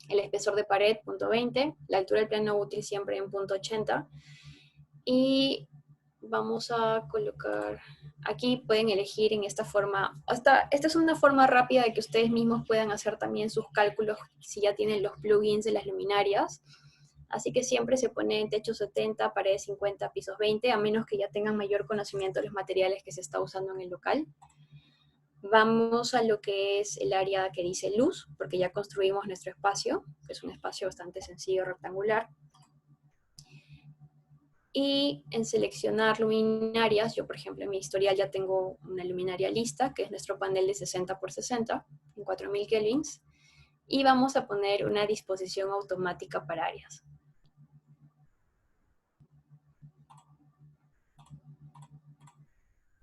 El espesor de pared, punto 20, la altura del plano útil siempre en punto 80. Y vamos a colocar, aquí pueden elegir en esta forma, esta es una forma rápida de que ustedes mismos puedan hacer también sus cálculos si ya tienen los plugins de las luminarias. Así que siempre se pone en techo 70, paredes 50, pisos 20, a menos que ya tengan mayor conocimiento de los materiales que se está usando en el local. Vamos a lo que es el área que dice luz, porque ya construimos nuestro espacio, que es un espacio bastante sencillo, rectangular. Y en seleccionar luminarias, yo por ejemplo en mi historial ya tengo una luminaria lista, que es nuestro panel de 60 por 60, en 4000 kelvins. Y vamos a poner una disposición automática para áreas.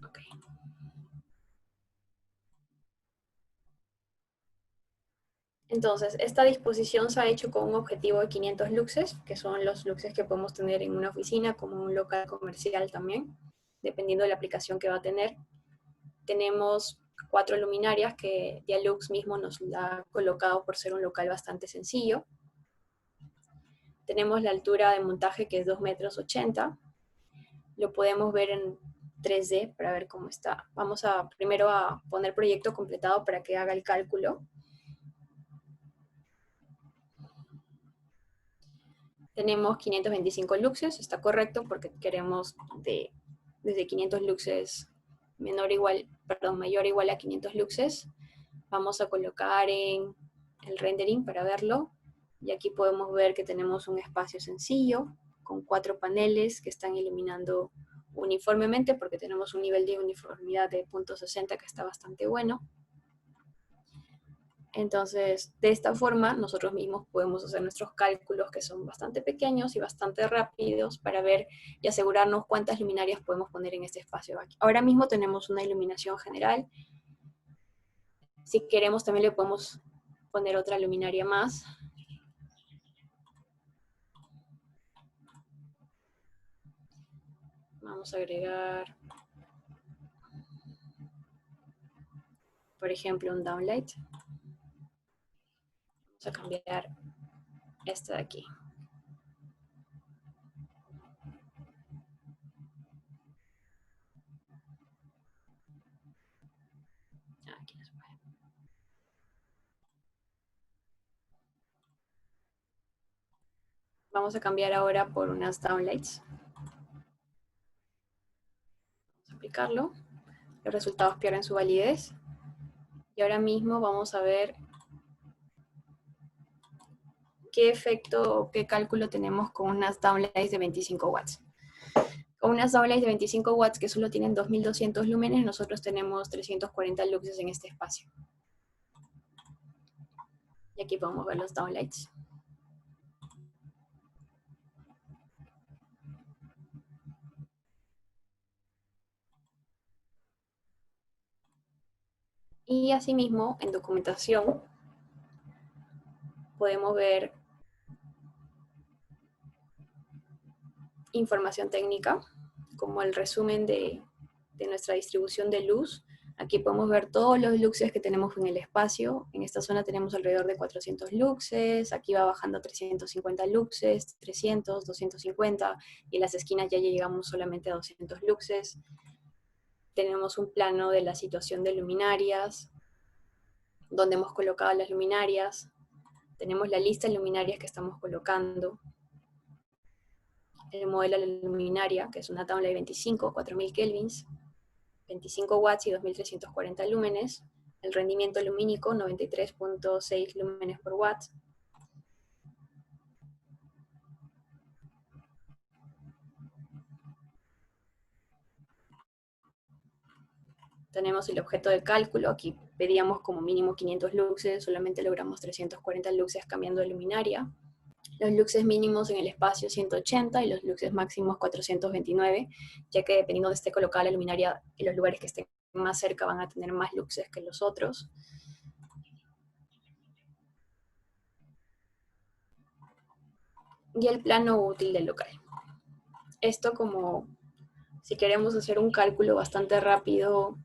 Okay. Entonces, esta disposición se ha hecho con un objetivo de 500 luxes, que son los luxes que podemos tener en una oficina, como un local comercial también, dependiendo de la aplicación que va a tener. Tenemos 4 luminarias que Dialux mismo nos la ha colocado por ser un local bastante sencillo. Tenemos la altura de montaje que es 2,80 m. Lo podemos ver en 3D para ver cómo está. Vamos primero a poner proyecto completado para que haga el cálculo. Tenemos 525 luxes, está correcto porque queremos desde 500 luxes mayor o igual a 500 luxes. Vamos a colocar en el rendering para verlo. Y aquí podemos ver que tenemos un espacio sencillo con 4 paneles que están iluminando uniformemente porque tenemos un nivel de uniformidad de 0.60 que está bastante bueno. Entonces, de esta forma, nosotros mismos podemos hacer nuestros cálculos que son bastante pequeños y bastante rápidos para ver y asegurarnos cuántas luminarias podemos poner en este espacio. Ahora mismo tenemos una iluminación general. Si queremos, también le podemos poner otra luminaria más. Vamos a agregar, por ejemplo, un downlight. Vamos a cambiar esta de aquí. Aquí les voy. Vamos a cambiar ahora por unas downlights. Vamos a aplicarlo. Los resultados pierden su validez. Y ahora mismo vamos a ver qué efecto o qué cálculo tenemos con unas downlights de 25 watts. Con unas downlights de 25 watts que solo tienen 2200 lúmenes, nosotros tenemos 340 luxes en este espacio. Y aquí podemos ver los downlights. Y asimismo, en documentación, podemos ver información técnica, como el resumen de nuestra distribución de luz. Aquí podemos ver todos los luxes que tenemos en el espacio. En esta zona tenemos alrededor de 400 luxes, aquí va bajando 350 luxes, 300, 250, y en las esquinas ya llegamos solamente a 200 luxes. Tenemos un plano de la situación de luminarias, donde hemos colocado las luminarias. Tenemos la lista de luminarias que estamos colocando. El modelo de la luminaria, que es una downlight 25, 4000 kelvins, 25 watts y 2340 lúmenes. El rendimiento lumínico, 93.6 lúmenes por watt. Tenemos el objeto de cálculo, aquí pedíamos como mínimo 500 luxes, solamente logramos 340 luxes cambiando de luminaria. Los luxes mínimos en el espacio 180 y los luxes máximos 429, ya que dependiendo de esté colocada la luminaria, en los lugares que estén más cerca van a tener más luxes que los otros. Y el plano útil del local. Esto como si queremos hacer un cálculo bastante rápido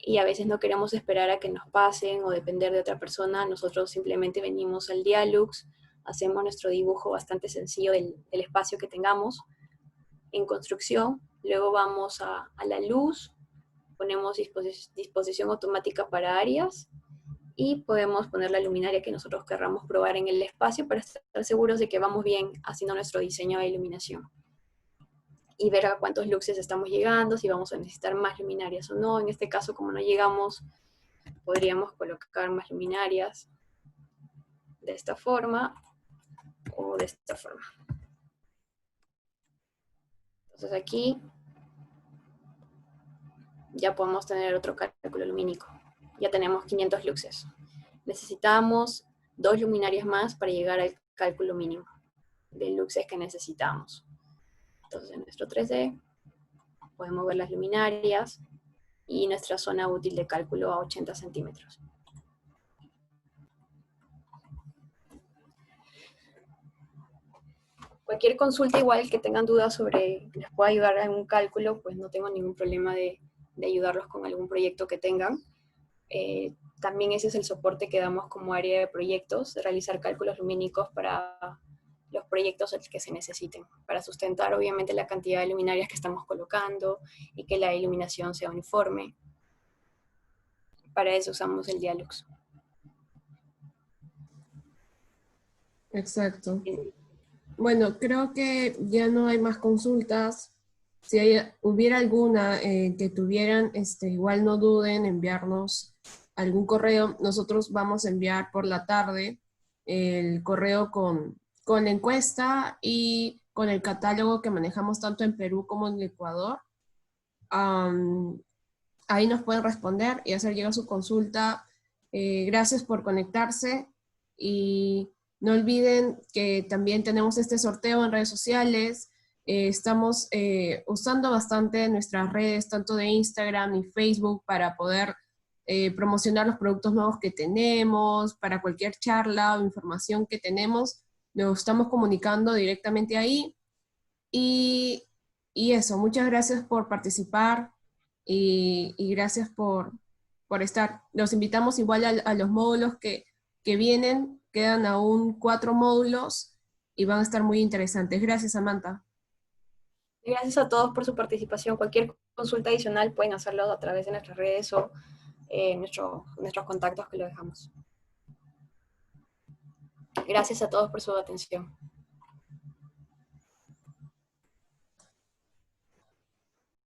y a veces no queremos esperar a que nos pasen o depender de otra persona, nosotros simplemente venimos al Dialux, hacemos nuestro dibujo bastante sencillo del espacio que tengamos en construcción, luego vamos a la luz, ponemos disposición automática para áreas y podemos poner la luminaria que nosotros querramos probar en el espacio para estar seguros de que vamos bien haciendo nuestro diseño de iluminación. Y ver a cuántos luxes estamos llegando, si vamos a necesitar más luminarias o no. En este caso, como no llegamos, podríamos colocar más luminarias de esta forma o de esta forma. Entonces aquí ya podemos tener otro cálculo lumínico. Ya tenemos 500 luxes. Necesitamos 2 luminarias más para llegar al cálculo mínimo de luxes que necesitamos. Entonces en nuestro 3D podemos ver las luminarias y nuestra zona útil de cálculo a 80 centímetros. Cualquier consulta igual que tengan dudas sobre que les pueda ayudar en un cálculo, pues no tengo ningún problema de ayudarlos con algún proyecto que tengan. También ese es el soporte que damos como área de proyectos, realizar cálculos lumínicos para los proyectos que se necesiten, para sustentar obviamente la cantidad de luminarias que estamos colocando y que la iluminación sea uniforme. Para eso usamos el Dialux. Exacto. Bueno, creo que ya no hay más consultas. Si hubiera alguna que tuvieran, igual no duden en enviarnos algún correo. Nosotros vamos a enviar por la tarde el correo con la encuesta y con el catálogo que manejamos tanto en Perú como en Ecuador. ahí nos pueden responder y hacer llegar su consulta. Gracias por conectarse y no olviden que también tenemos este sorteo en redes sociales. Estamos usando bastante nuestras redes, tanto de Instagram y Facebook, para poder promocionar los productos nuevos que tenemos, para cualquier charla o información que tenemos, nos estamos comunicando directamente ahí. Y, y eso, muchas gracias por participar y gracias por estar. Los invitamos igual a los módulos que vienen, quedan aún 4 módulos y van a estar muy interesantes. Gracias, Samantha. Gracias a todos por su participación. Cualquier consulta adicional pueden hacerlo a través de nuestras redes o nuestros contactos que lo dejamos. Gracias a todos por su atención.